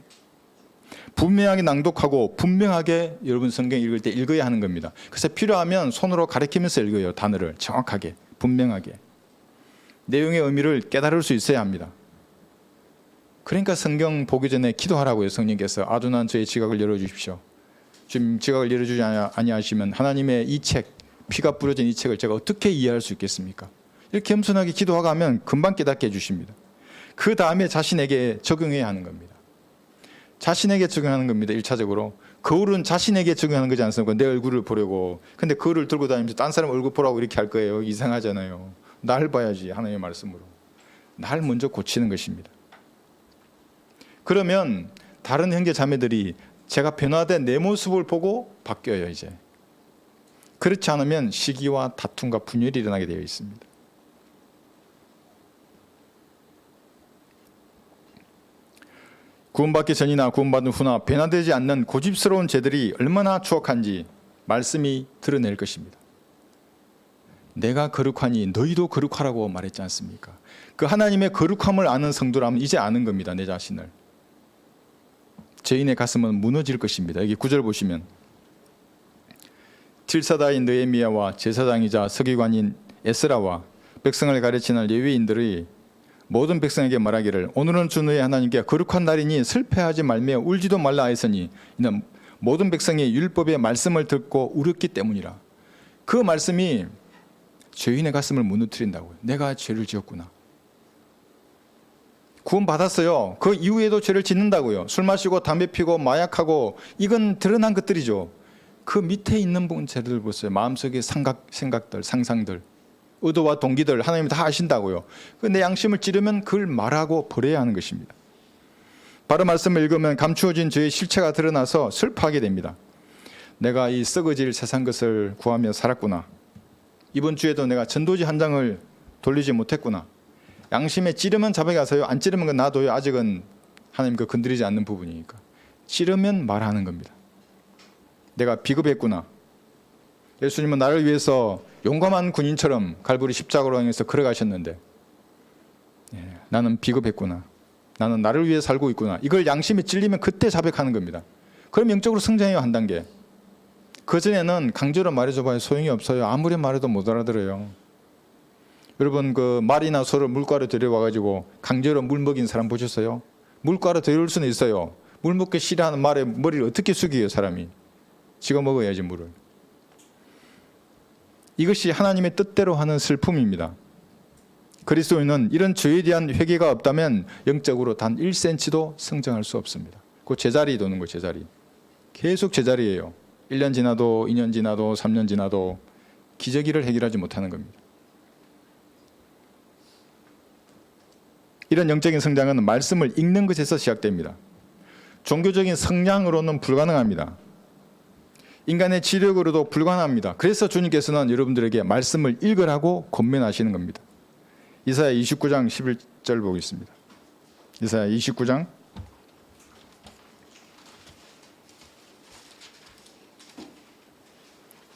A: 분명하게 낭독하고 분명하게 여러분 성경 읽을 때 읽어야 하는 겁니다. 그래서 필요하면 손으로 가리키면서 읽어요. 단어를 정확하게 분명하게 내용의 의미를 깨달을 수 있어야 합니다. 그러니까 성경 보기 전에 기도하라고요. 성령께서 아둔한 저의 지각을 열어주십시오. 지금 지각을 열어주지 아니하시면 하나님의 이 책, 피가 뿌려진 이 책을 제가 어떻게 이해할 수 있겠습니까? 이렇게 겸손하게 기도하면 금방 깨닫게 해주십니다. 그 다음에 자신에게 적용해야 하는 겁니다. 자신에게 적용하는 겁니다. 1차적으로. 거울은 자신에게 적용하는 거지 않습니까? 내 얼굴을 보려고. 근데 거울을 들고 다니면서 딴 사람 얼굴 보라고 이렇게 할 거예요. 이상하잖아요. 날 봐야지 하나님의 말씀으로. 날 먼저 고치는 것입니다. 그러면 다른 형제 자매들이 제가 변화된 내 모습을 보고 바뀌어요. 이제 그렇지 않으면 시기와 다툼과 분열이 일어나게 되어 있습니다. 구원받기 전이나 구원받은 후나 변화되지 않는 고집스러운 죄들이 얼마나 추억한지 말씀이 드러낼 것입니다. 내가 거룩하니 너희도 거룩하라고 말했지 않습니까? 그 하나님의 거룩함을 아는 성도라면 이제 아는 겁니다. 내 자신을. 죄인의 가슴은 무너질 것입니다. 여기 9절 보시면 틸사다인 느헤미야와 제사장이자 서기관인 에스라와 백성을 가르치는 레위인들이 모든 백성에게 말하기를 오늘은 주 너희 하나님께 거룩한 날이니 슬퍼하지 말며 울지도 말라 하였으니 이는 모든 백성이 율법의 말씀을 듣고 울었기 때문이라. 그 말씀이 죄인의 가슴을 무너뜨린다고요. 내가 죄를 지었구나. 구원받았어요. 그 이후에도 죄를 짓는다고요. 술 마시고 담배 피고 마약하고 이건 드러난 것들이죠. 그 밑에 있는 죄들 보세요. 마음속의 생각들, 상상들, 의도와 동기들 하나님 다 아신다고요. 내 양심을 찌르면 그걸 말하고 버려야 하는 것입니다. 바로 말씀을 읽으면 감추어진 죄의 실체가 드러나서 슬퍼하게 됩니다. 내가 이 썩어질 세상 것을 구하며 살았구나. 이번 주에도 내가 전도지 한 장을 돌리지 못했구나. 양심에 찌르면 잡아가서요. 안 찌르면 그 놔둬요. 아직은 하나님 그 건드리지 않는 부분이니까. 찌르면 말하는 겁니다. 내가 비겁했구나. 예수님은 나를 위해서 용감한 군인처럼 갈보리 십자가로 향해서 걸어가셨는데 나는 비겁했구나. 나는 나를 위해 살고 있구나. 이걸 양심에 찔리면 그때 자백하는 겁니다. 그럼 영적으로 성장해요, 한 단계. 그전에는 강제로 말해줘봐야 소용이 없어요. 아무리 말해도 못 알아들어요. 여러분 그 말이나 소를 물가로 데려와가지고 강제로 물 먹인 사람 보셨어요? 물가로 데려올 수는 있어요. 물 먹기 싫어하는 말에 머리를 어떻게 숙여요, 사람이? 지가 먹어야지 물을. 이것이 하나님의 뜻대로 하는 슬픔입니다. 그리스도인은 이런 죄에 대한 회개가 없다면 영적으로 단 1cm도 성장할 수 없습니다. 그 제자리 도는 거, 제자리. 계속 제자리예요. 1년 지나도 2년 지나도 3년 지나도 기저귀를 해결하지 못하는 겁니다. 이런 영적인 성장은 말씀을 읽는 것에서 시작됩니다. 종교적인 성량으로는 불가능합니다. 인간의 지력으로도 불가능합니다. 그래서 주님께서는 여러분들에게 말씀을 읽으라고 권면하시는 겁니다. 이사야 29장 11절 보겠습니다. 이사야 29장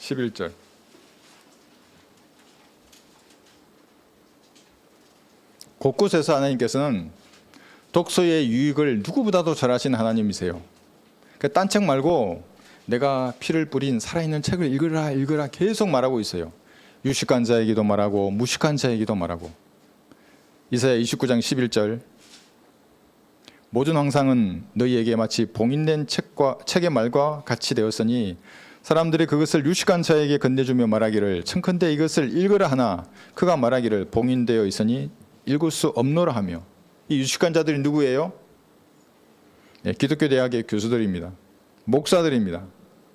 A: 11절. 곳곳에서 하나님께서는 독서의 유익을 누구보다도 잘 아시는 하나님이세요. 그러니까 딴 책 말고 내가 피를 뿌린 살아있는 책을 읽으라 읽으라 계속 말하고 있어요. 유식한 자에게도 말하고 무식한 자에게도 말하고. 이사야 29장 11절. 모든 황상은 너희에게 마치 봉인된 책의 말과 같이 되었으니 사람들이 그것을 유식한 자에게 건네주며 말하기를 청컨대 이것을 읽으라 하나 그가 말하기를 봉인되어 있으니 읽을 수 없노라 하며. 이 유식한 자들이 누구예요? 네, 기독교 대학의 교수들입니다. 목사들입니다.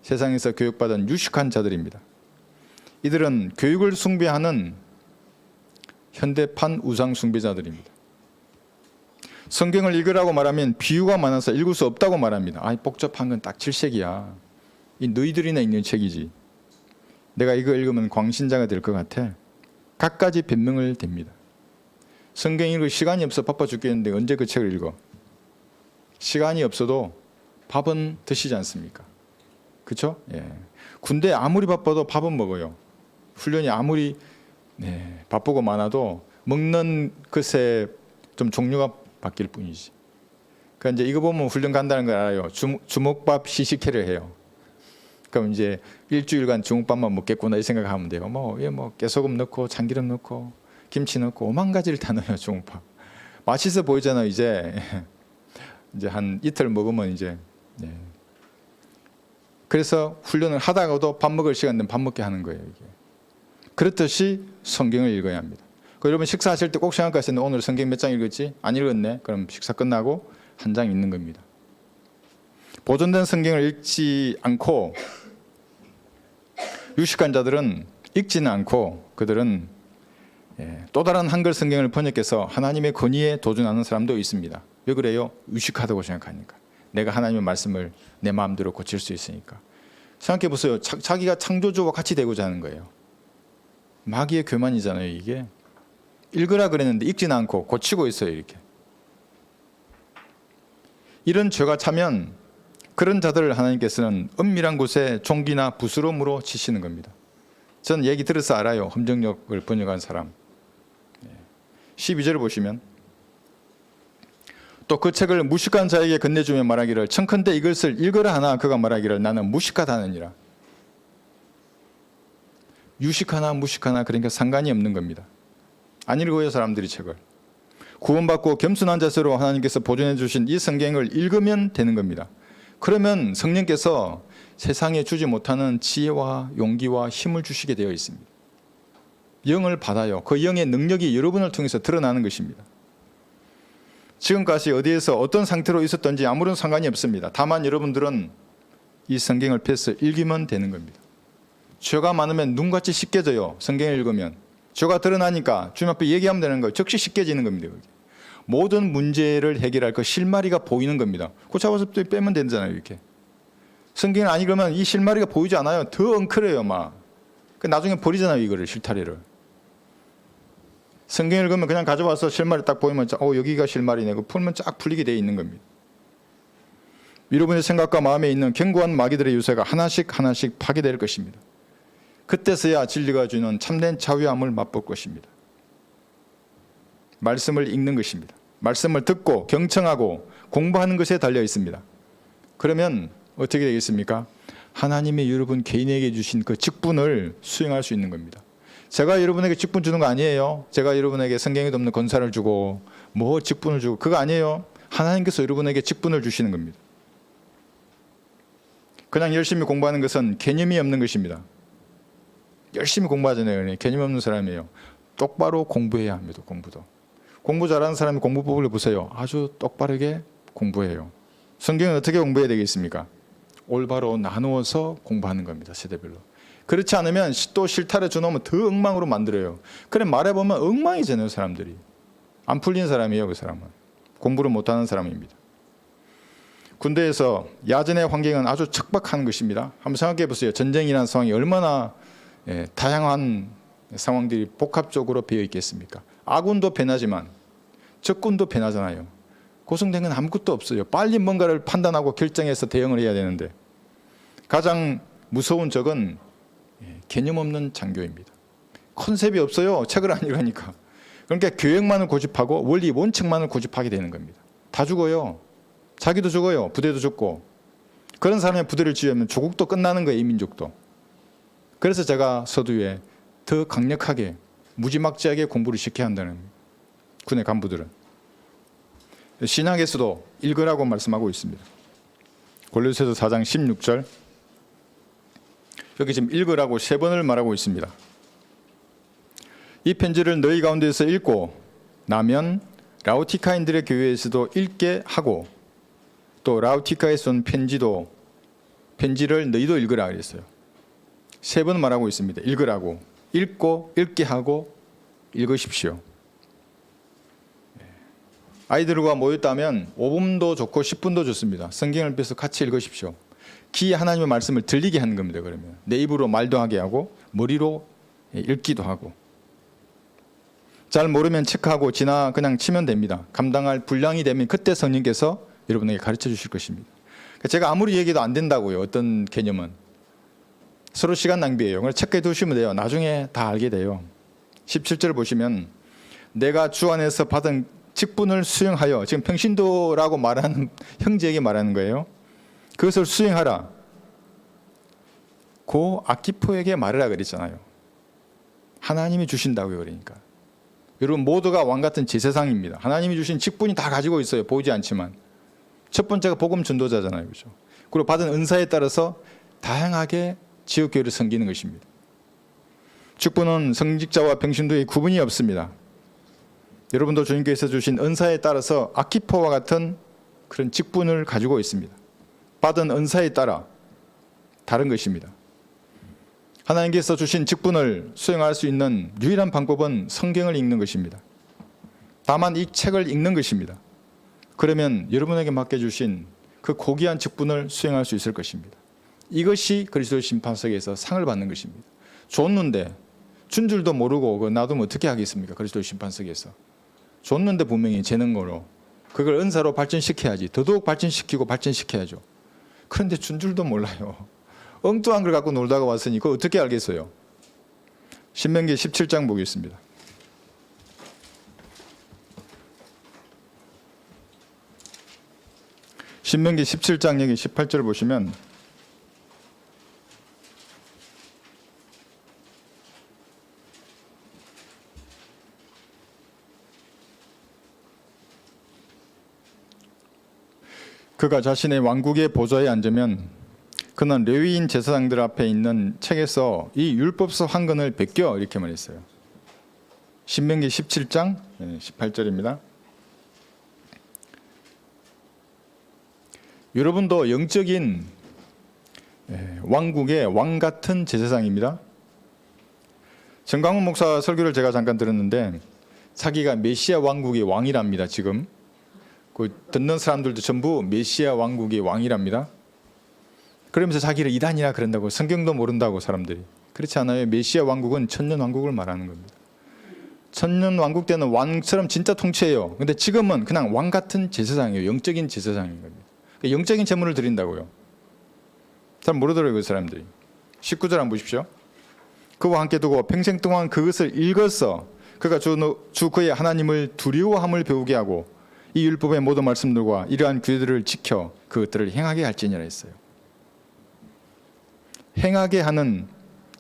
A: 세상에서 교육받은 유식한 자들입니다. 이들은 교육을 숭배하는 현대판 우상 숭배자들입니다. 성경을 읽으라고 말하면 비유가 많아서 읽을 수 없다고 말합니다. 아이 복잡한 건 딱 7색이야. 이 너희들이나 읽는 책이지. 내가 이거 읽으면 광신자가 될 것 같아. 갖가지 변명을 댑니다. 성경 읽을 시간이 없어 바빠 죽겠는데 언제 그 책을 읽어? 시간이 없어도 밥은 드시지 않습니까? 그렇죠? 예. 군대 아무리 바빠도 밥은 먹어요. 훈련이 아무리 바쁘고 많아도 먹는 것에 좀 종류가 바뀔 뿐이지. 그러니까 이제 이거 보면 훈련 간다는 걸 알아요. 주먹밥 시식회를 해요. 그럼 이제 일주일간 주먹밥만 먹겠구나 이 생각하면 돼요. 뭐 깨소금 넣고 참기름 넣고 김치 넣고 오만 가지를 다 넣어요. 주먹밥. 맛있어 보이잖아요. 이제 한 이틀 먹으면 이제. 그래서 훈련을 하다가도 밥 먹을 시간 되면 밥 먹게 하는 거예요. 이게. 그렇듯이 성경을 읽어야 합니다. 여러분 식사하실 때 꼭 생각하세요. 오늘 성경 몇 장 읽었지? 안 읽었네? 그럼 식사 끝나고 한 장 읽는 겁니다. 보존된 성경을 읽지 않고 유식한 자들은 읽지는 않고 그들은 또 다른 한글 성경을 번역해서 하나님의 권위에 도전하는 사람도 있습니다. 왜 그래요? 유식하다고 생각하니까. 내가 하나님의 말씀을 내 마음대로 고칠 수 있으니까. 생각해 보세요. 자기가 창조주와 같이 되고자 하는 거예요. 마귀의 교만이잖아요, 이게. 읽으라 그랬는데 읽지는 않고 고치고 있어요, 이렇게. 이런 죄가 차면 그런 자들을 하나님께서는 은밀한 곳에 종기나 부스럼으로 치시는 겁니다. 전 얘기 들어서 알아요. 험정역을 번역한 사람. 12절을 보시면 또 그 책을 무식한 자에게 건네주며 말하기를 청컨대 이것을 읽으라 하나 그가 말하기를 나는 무식하다느니라. 유식하나 무식하나 그러니까 상관이 없는 겁니다. 안 읽어요, 사람들이 책을. 구원받고 겸손한 자세로 하나님께서 보존해 주신 이 성경을 읽으면 되는 겁니다. 그러면 성령께서 세상에 주지 못하는 지혜와 용기와 힘을 주시게 되어 있습니다. 영을 받아요. 그 영의 능력이 여러분을 통해서 드러나는 것입니다. 지금까지 어디에서 어떤 상태로 있었던지 아무런 상관이 없습니다. 다만 여러분들은 이 성경을 펴서 읽으면 되는 겁니다. 죄가 많으면 눈같이 씻겨져요. 성경을 읽으면. 죄가 드러나니까 주님 앞에 얘기하면 되는 거예요. 즉시 씻겨지는 겁니다. 모든 문제를 해결할 그 실마리가 보이는 겁니다. 그 잡아서 또 빼면 되잖아요. 이렇게. 성경을 안 읽으면 이 실마리가 보이지 않아요. 더 엉클해요. 막. 나중에 버리잖아요. 이거를 실타래를. 성경을 읽으면 그냥 가져와서 실마리 딱 보이면 여기가 실마리네. 풀면 쫙 풀리게 되어 있는 겁니다. 여러분의 생각과 마음에 있는 견고한 마귀들의 유세가 하나씩 파괴될 것입니다. 그때서야 진리가 주는 참된 자유함을 맛볼 것입니다. 말씀을 읽는 것입니다. 말씀을 듣고 경청하고 공부하는 것에 달려 있습니다. 그러면 어떻게 되겠습니까? 하나님이 여러분 개인에게 주신 그 직분을 수행할 수 있는 겁니다. 제가 여러분에게 직분 주는 거 아니에요. 제가 여러분에게 성경에도 없는 권사를 주고 뭐 직분을 주고 그거 아니에요. 하나님께서 여러분에게 직분을 주시는 겁니다. 그냥 열심히 공부하는 것은 개념이 없는 것입니다. 열심히 공부하잖아요. 개념 없는 사람이에요. 똑바로 공부해야 합니다. 공부 잘하는 사람이 공부법을 보세요. 아주 똑바르게 공부해요. 성경은 어떻게 공부해야 되겠습니까? 올바로 나누어서 공부하는 겁니다. 세대별로. 그렇지 않으면 또 실타래 주놓으면 더 엉망으로 만들어요. 그래 말해보면 엉망이잖아요. 사람들이. 안 풀린 사람이에요. 그 사람은. 공부를 못하는 사람입니다. 군대에서 야전의 환경은 아주 척박한 것입니다. 한번 생각해 보세요. 전쟁이라는 상황이 얼마나 다양한 상황들이 복합적으로 배어 있겠습니까? 아군도 배나지만 적군도 배나잖아요. 고성된 건 아무것도 없어요. 빨리 뭔가를 판단하고 결정해서 대응을 해야 되는데 가장 무서운 적은 개념 없는 장교입니다. 컨셉이 없어요. 책을 안 읽으니까. 그러니까 계획만을 고집하고 원리 원칙만을 고집하게 되는 겁니다. 다 죽어요. 자기도 죽어요. 부대도 죽고. 그런 사람의 부대를 지으면 조국도 끝나는 거예요. 이 민족도. 그래서 제가 서두에 더 강력하게 무지막지하게 공부를 시켜야 한다는 군의 간부들은. 신약에서도 읽으라고 말씀하고 있습니다. 골로새서 4장 16절. 여기 지금 읽으라고 3번을 말하고 있습니다. 이 편지를 너희 가운데서 읽고 나면 라오디카인들의 교회에서도 읽게 하고 또 라오디카에서 온 편지를 너희도 읽으라 그랬어요. 3번 말하고 있습니다. 읽으라고. 읽고 읽게 하고 읽으십시오. 아이들과 모였다면 5분도 좋고 10분도 좋습니다. 성경을 펴서 같이 읽으십시오. 귀에 하나님의 말씀을 들리게 하는 겁니다. 그러면 내 입으로 말도 하게 하고 머리로 읽기도 하고. 잘 모르면 체크하고 그냥 치면 됩니다. 감당할 분량이 되면 그때 성령께서 여러분에게 가르쳐 주실 것입니다. 제가 아무리 얘기해도 안 된다고요. 어떤 개념은. 서로 시간 낭비예요. 그걸 체크해 두시면 돼요. 나중에 다 알게 돼요. 17절 보시면 내가 주 안에서 받은 직분을 수행하여, 지금 평신도라고 말하는 형제에게 말하는 거예요. 그것을 수행하라. 고 아키포에게 말하라 그랬잖아요. 하나님이 주신다고요. 그러니까 여러분 모두가 왕같은 제사장입니다. 하나님이 주신 직분이 다 가지고 있어요. 보이지 않지만. 첫 번째가 복음 전도자잖아요. 그렇죠? 그리고 받은 은사에 따라서 다양하게 지역교회를 섬기는 것입니다. 직분은 성직자와 평신도의 구분이 없습니다. 여러분도 주님께서 주신 은사에 따라서 아키포와 같은 그런 직분을 가지고 있습니다. 받은 은사에 따라 다른 것입니다. 하나님께서 주신 직분을 수행할 수 있는 유일한 방법은 성경을 읽는 것입니다. 다만 이 책을 읽는 것입니다. 그러면 여러분에게 맡겨주신 그 고귀한 직분을 수행할 수 있을 것입니다. 이것이 그리스도의 심판석에서 상을 받는 것입니다. 줬는데 준 줄도 모르고 놔두면 어떻게 하겠습니까? 그리스도의 심판석에서. 줬는데 분명히 재는 거로 그걸 은사로 발전시켜야지. 더더욱 발전시키고 발전시켜야죠. 그런데 준 줄도 몰라요. 엉뚱한 걸 갖고 놀다가 왔으니 그거 어떻게 알겠어요? 신명기 17장 보겠습니다. 신명기 17장 여기 18절 보시면 그가 자신의 왕국의 보좌에 앉으면 그는 레위인 제사장들 앞에 있는 책에서 이 율법서 한 권을 베껴 이렇게 말했어요. 신명기 17장 18절입니다. 여러분도 영적인 왕국의 왕 같은 제사장입니다. 정강훈 목사 설교를 제가 잠깐 들었는데 자기가 메시아 왕국의 왕이랍니다. 지금 그 듣는 사람들도 전부 메시아 왕국의 왕이랍니다. 그러면서 자기를 이단이라 그런다고, 성경도 모른다고 사람들이. 그렇지 않아요. 메시아 왕국은 천년 왕국을 말하는 겁니다. 천년 왕국 때는 왕처럼 진짜 통치해요. 근데 지금은 그냥 왕 같은 제사장이에요. 영적인 제사장인 겁니다. 영적인 제물을 드린다고요. 잘 모르더라고요. 그 사람들이. 19절 한번 보십시오. 그와 함께 두고 평생 동안 그것을 읽어서 그가 주 그의 하나님을 두려워함을 배우게 하고 이 율법의 모든 말씀들과 이러한 규례들을 지켜 그것들을 행하게 할지니라 했어요. 행하게 하는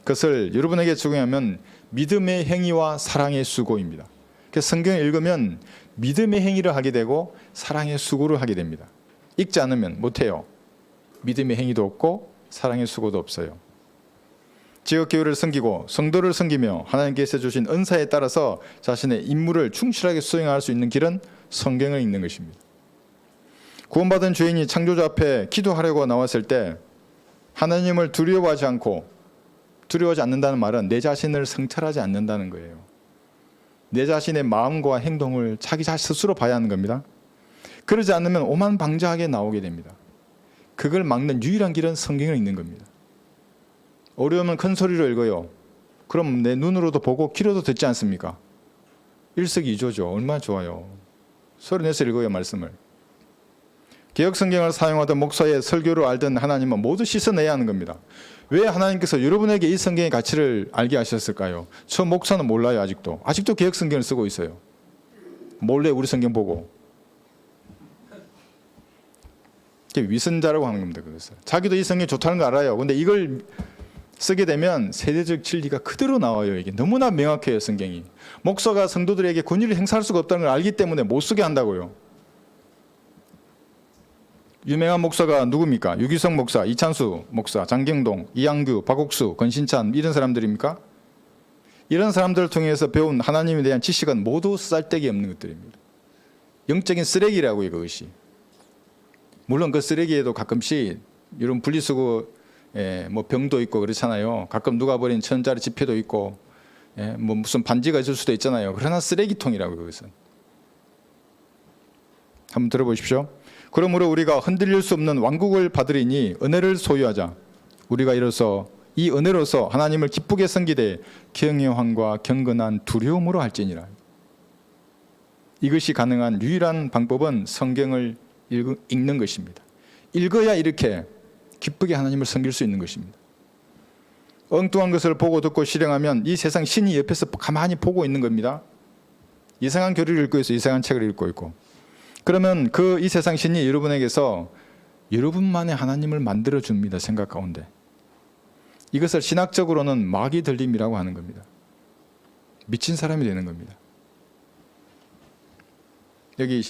A: 것을 여러분에게 적용하면 믿음의 행위와 사랑의 수고입니다. 그래서 성경을 읽으면 믿음의 행위를 하게 되고 사랑의 수고를 하게 됩니다. 읽지 않으면 못해요. 믿음의 행위도 없고 사랑의 수고도 없어요. 지역교회를 섬기고 성도를 섬기며 하나님께서 주신 은사에 따라서 자신의 임무를 충실하게 수행할 수 있는 길은 성경을 읽는 것입니다. 구원받은 죄인이 창조주 앞에 기도하려고 나왔을 때 하나님을 두려워하지 않는다는 말은 내 자신을 성찰하지 않는다는 거예요. 내 자신의 마음과 행동을 자기 스스로 봐야 하는 겁니다. 그러지 않으면 오만방자하게 나오게 됩니다. 그걸 막는 유일한 길은 성경을 읽는 겁니다. 어려우면 큰 소리로 읽어요. 그럼 내 눈으로도 보고 귀로도 듣지 않습니까? 일석이조죠. 얼마나 좋아요. 소리 내서 읽어요, 말씀을. 개역 성경을 사용하던 목사의 설교를 알던 하나님은 모두 씻어내야 하는 겁니다. 왜 하나님께서 여러분에게 이 성경의 가치를 알게 하셨을까요? 저 목사는 몰라요. 아직도 개역 성경을 쓰고 있어요. 몰래 우리 성경 보고. 위선자라고 하는 겁니다. 그래서 자기도 이 성경이 좋다는 거 알아요. 근데 이걸 쓰게 되면 세대적 진리가 그대로 나와요. 이게 너무나 명확해요. 성경이. 목사가 성도들에게 권위를 행사할 수가 없다는 걸 알기 때문에 못 쓰게 한다고요. 유명한 목사가 누굽니까? 유기성 목사, 이찬수 목사, 장경동, 이양규, 박옥수, 권신찬 이런 사람들입니까? 이런 사람들을 통해서 배운 하나님에 대한 지식은 모두 쌀데기 없는 것들입니다. 영적인 쓰레기라고요. 그것이. 물론 그 쓰레기에도 가끔씩 이런 분리수거 뭐 병도 있고 그렇잖아요. 가끔 누가 버린 1,000원짜리 지폐도 있고 뭐 무슨 반지가 있을 수도 있잖아요. 그러나 쓰레기통이라고요. 그것은. 한번 들어보십시오. 그러므로 우리가 흔들릴 수 없는 왕국을 받으리니 은혜를 소유하자. 우리가 이 은혜로서 하나님을 기쁘게 섬기되 경외함과 경건한 두려움으로 할지니라. 이것이 가능한 유일한 방법은 성경을 읽는 것입니다. 읽어야 이렇게 기쁘게 하나님을 섬길 수 있는 것입니다. 엉뚱한 것을 보고 듣고 실행하면 이 세상 신이 옆에서 가만히 보고 있는 겁니다. 이상한 교리를 읽고 있어요. 이상한 책을 읽고 있고. 그러면 이 세상 신이 여러분에게서 여러분만의 하나님을 만들어 줍니다. 생각 가운데. 이것을 신학적으로는 마귀 들림이라고 하는 겁니다. 미친 사람이 되는 겁니다. 여기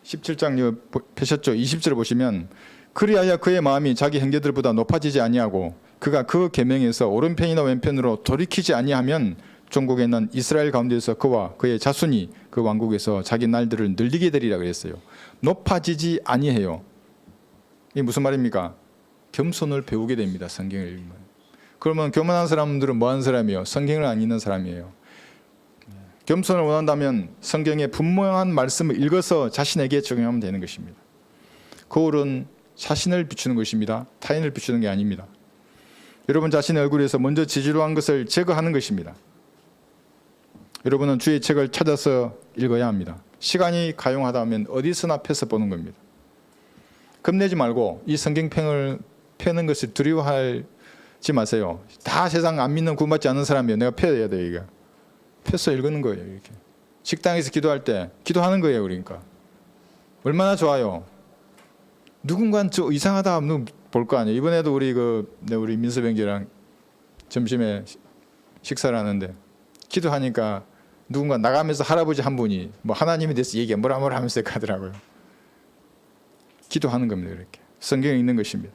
A: 17장 펴셨죠? 20절을 보시면 그리하여 그의 마음이 자기 형제들보다 높아지지 아니하고 그가 그 계명에서 오른편이나 왼편으로 돌이키지 아니하면 종국에는 이스라엘 가운데서 그와 그의 자손이 그 왕국에서 자기 날들을 늘리게 되리라 그랬어요. 높아지지 아니해요. 이게 무슨 말입니까? 겸손을 배우게 됩니다. 성경을 읽으면. 그러면 교만한 사람들은 뭐하는 사람이에요? 성경을 안 읽는 사람이에요. 겸손을 원한다면 성경의 분명한 말씀을 읽어서 자신에게 적용하면 되는 것입니다. 거울은 자신을 비추는 것입니다. 타인을 비추는 게 아닙니다. 여러분 자신의 얼굴에서 먼저 지지로한 것을 제거하는 것입니다. 여러분은 주의 책을 찾아서 읽어야 합니다. 시간이 가용하다면 어디서나 펴서 보는 겁니다. 겁내지 말고 이 성경평을 펴는 것을 두려워하지 마세요. 다 세상 안 믿는 구원받지 않는 사람이에요. 내가 펴야 돼요. 이게. 펴서 읽는 거예요. 이렇게. 식당에서 기도할 때 기도하는 거예요. 그러니까. 얼마나 좋아요. 누군가는 저 이상하다 하면 볼 거 아니에요. 이번에도 우리 민서병제랑 점심에 식사를 하는데 기도하니까 누군가 나가면서 할아버지 한 분이 뭐 하나님에 대해서 얘기해 뭐라 하면서 가더라고요. 기도하는 겁니다. 이렇게. 성경에 있는 것입니다.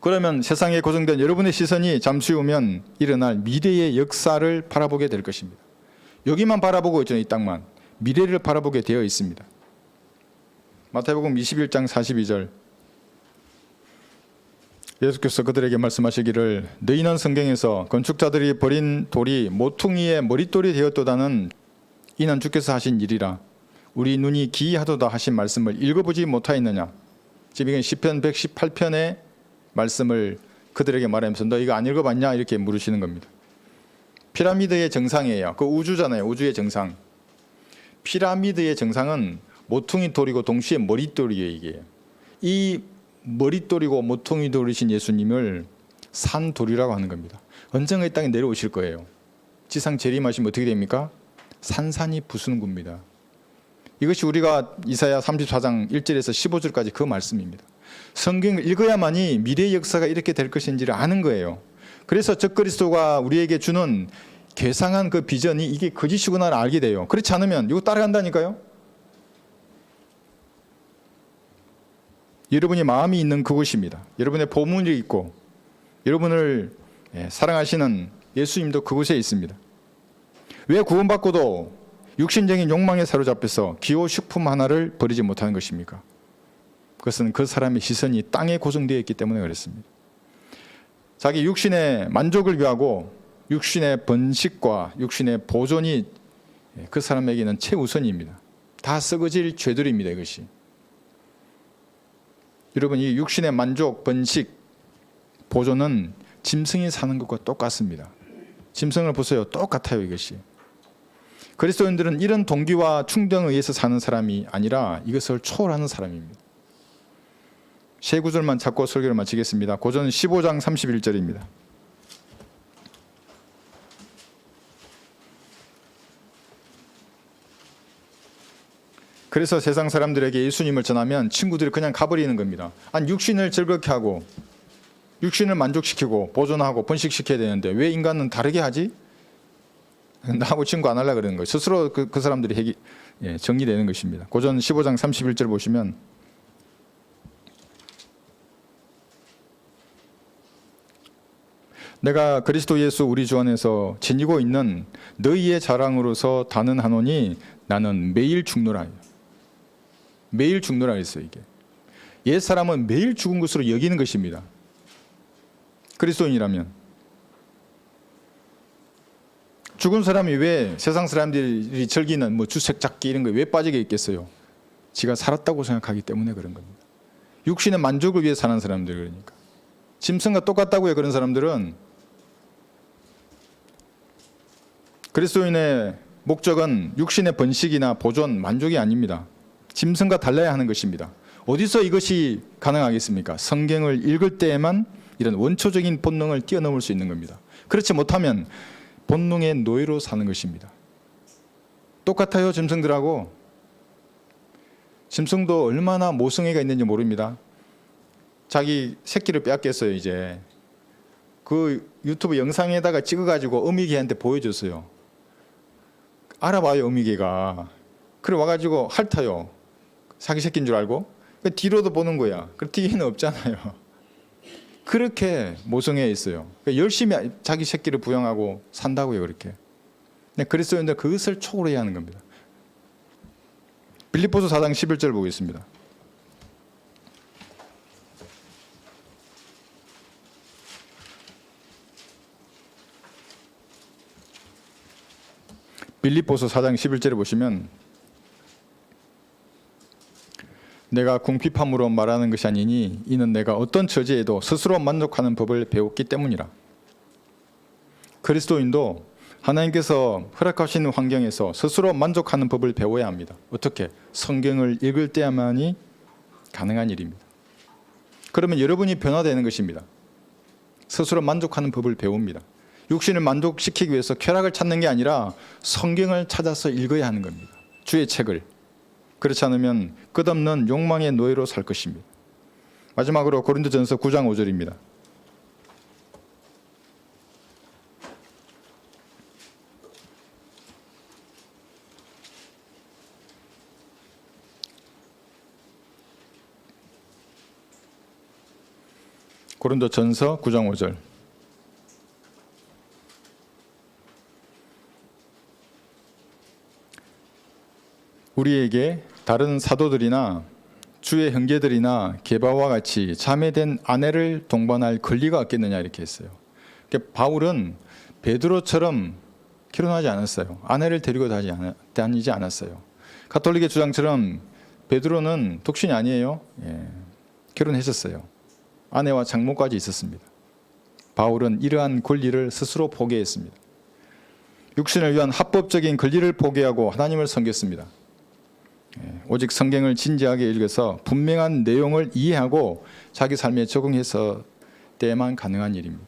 A: 그러면 세상에 고정된 여러분의 시선이 잠시 후면 일어날 미래의 역사를 바라보게 될 것입니다. 여기만 바라보고 있죠. 이 땅만. 미래를 바라보게 되어 있습니다. 마태복음 21장 42절 예수께서 그들에게 말씀하시기를 너희는 성경에서 건축자들이 버린 돌이 모퉁이의 머릿돌이 되었도다는 이는 주께서 하신 일이라 우리 눈이 기이하도다 하신 말씀을 읽어보지 못하였느냐. 지금 이건 시편 118편의 말씀을 그들에게 말하면서 너 이거 안 읽어봤냐 이렇게 물으시는 겁니다. 피라미드의 정상이에요. 그 우주잖아요. 우주의 정상. 피라미드의 정상은 모퉁이 돌이고 동시에 머릿돌이에요. 이게. 이 머릿돌이고 모퉁이 돌이신 예수님을 산돌이라고 하는 겁니다. 언젠가 이 땅에 내려오실 거예요. 지상 재림하시면 어떻게 됩니까? 산산이 부수는 겁니다. 이것이 우리가 이사야 34장 1절에서 15절까지 그 말씀입니다. 성경을 읽어야만이 미래의 역사가 이렇게 될 것인지를 아는 거예요. 그래서 적그리스도가 우리에게 주는 괴상한 그 비전이 이게 거짓이구나를 알게 돼요. 그렇지 않으면 이거 따라간다니까요. 여러분이 마음이 있는 그곳입니다. 여러분의 보물이 있고 여러분을 사랑하시는 예수님도 그곳에 있습니다. 왜 구원받고도 육신적인 욕망에 사로잡혀서 기호식품 하나를 버리지 못하는 것입니까? 그것은 그 사람의 시선이 땅에 고정되어 있기 때문에 그렇습니다. 자기 육신의 만족을 위하고 육신의 번식과 육신의 보존이 그 사람에게는 최우선입니다. 다 썩어질 죄들입니다. 이것이. 여러분, 이 육신의 만족, 번식, 보존은 짐승이 사는 것과 똑같습니다. 짐승을 보세요. 똑같아요. 이것이. 그리스도인들은 이런 동기와 충동에 의해서 사는 사람이 아니라 이것을 초월하는 사람입니다. 세 구절만 찾고 설교를 마치겠습니다. 고전 15장 31절입니다. 그래서 세상 사람들에게 예수님을 전하면 친구들이 그냥 가버리는 겁니다. 아니, 육신을 즐겁게 하고 육신을 만족시키고 보존하고 번식시켜야 되는데 왜 인간은 다르게 하지? 나하고 친구 안 하려고 그러는 거예요. 스스로 그 사람들이 정리되는 것입니다. 고전 15장 31절 보시면 내가 그리스도 예수 우리 주 안에서 지니고 있는 너희의 자랑으로서 단언하노니 나는 매일 죽노라. 매일 죽노라 했어요. 이게 옛 사람은 매일 죽은 것으로 여기는 것입니다. 그리스도인이라면 죽은 사람이 왜 세상 사람들이 즐기는 뭐 주색 잡기 이런 거에 왜 빠지게 있겠어요? 지가 살았다고 생각하기 때문에 그런 겁니다. 육신의 만족을 위해 사는 사람들. 그러니까 짐승과 똑같다고요. 그런 사람들은. 그리스도인의 목적은 육신의 번식이나 보존, 만족이 아닙니다. 짐승과 달라야 하는 것입니다. 어디서 이것이 가능하겠습니까? 성경을 읽을 때에만 이런 원초적인 본능을 뛰어넘을 수 있는 겁니다. 그렇지 못하면 본능의 노예로 사는 것입니다. 똑같아요. 짐승들하고. 짐승도 얼마나 모성애가 있는지 모릅니다. 자기 새끼를 빼앗겼어요. 이제 그 유튜브 영상에다가 찍어가지고 어미개한테 보여줬어요. 알아봐요. 어미개가. 그래 와가지고 핥아요. 자기 새끼인 줄 알고. 뒤로도 보는 거야. 그 뒤에는 없잖아요. 그렇게 모성애에 있어요. 열심히 자기 새끼를 부양하고 산다고요. 그렇게. 그리스도인들 그것을 초월해야 하는 겁니다. 빌립보서 4장 11절 보겠습니다. 빌립보서 4장 11절에 보시면 내가 궁핍함으로 말하는 것이 아니니 이는 내가 어떤 처지에도 스스로 만족하는 법을 배웠기 때문이라. 그리스도인도 하나님께서 허락하시는 환경에서 스스로 만족하는 법을 배워야 합니다. 어떻게? 성경을 읽을 때야만이 가능한 일입니다. 그러면 여러분이 변화되는 것입니다. 스스로 만족하는 법을 배웁니다. 육신을 만족시키기 위해서 쾌락을 찾는 게 아니라 성경을 찾아서 읽어야 하는 겁니다. 주의 책을. 그렇지 않으면 끝없는 욕망의 노예로 살 것입니다. 마지막으로 고린도전서 9장 5절입니다. 고린도전서 9장 5절. 우리에게 다른 사도들이나 주의 형제들이나 게바와 같이 자매된 아내를 동반할 권리가 없겠느냐 이렇게 했어요. 그러니까 바울은 베드로처럼 결혼하지 않았어요. 아내를 데리고 다니지 않았어요. 가톨릭의 주장처럼 베드로는 독신이 아니에요. 결혼했었어요. 아내와 장모까지 있었습니다. 바울은 이러한 권리를 스스로 포기했습니다. 육신을 위한 합법적인 권리를 포기하고 하나님을 섬겼습니다. 오직 성경을 진지하게 읽어서 분명한 내용을 이해하고 자기 삶에 적응해서 때만 가능한 일입니다.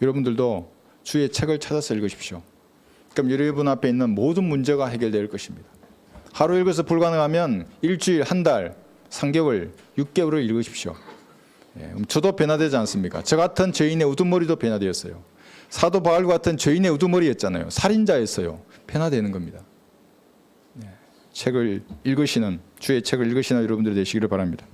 A: 여러분들도 주의 책을 찾아서 읽으십시오. 그럼 여러분 앞에 있는 모든 문제가 해결될 것입니다. 하루 읽어서 불가능하면 일주일, 한 달, 3개월, 6개월을 읽으십시오. 저도 변화되지 않습니까? 저 같은 죄인의 우두머리도 변화되었어요. 사도 바울 같은 죄인의 우두머리였잖아요. 살인자였어요. 변화되는 겁니다. 책을 읽으시는, 주의 책을 읽으시는 여러분들이 되시기를 바랍니다.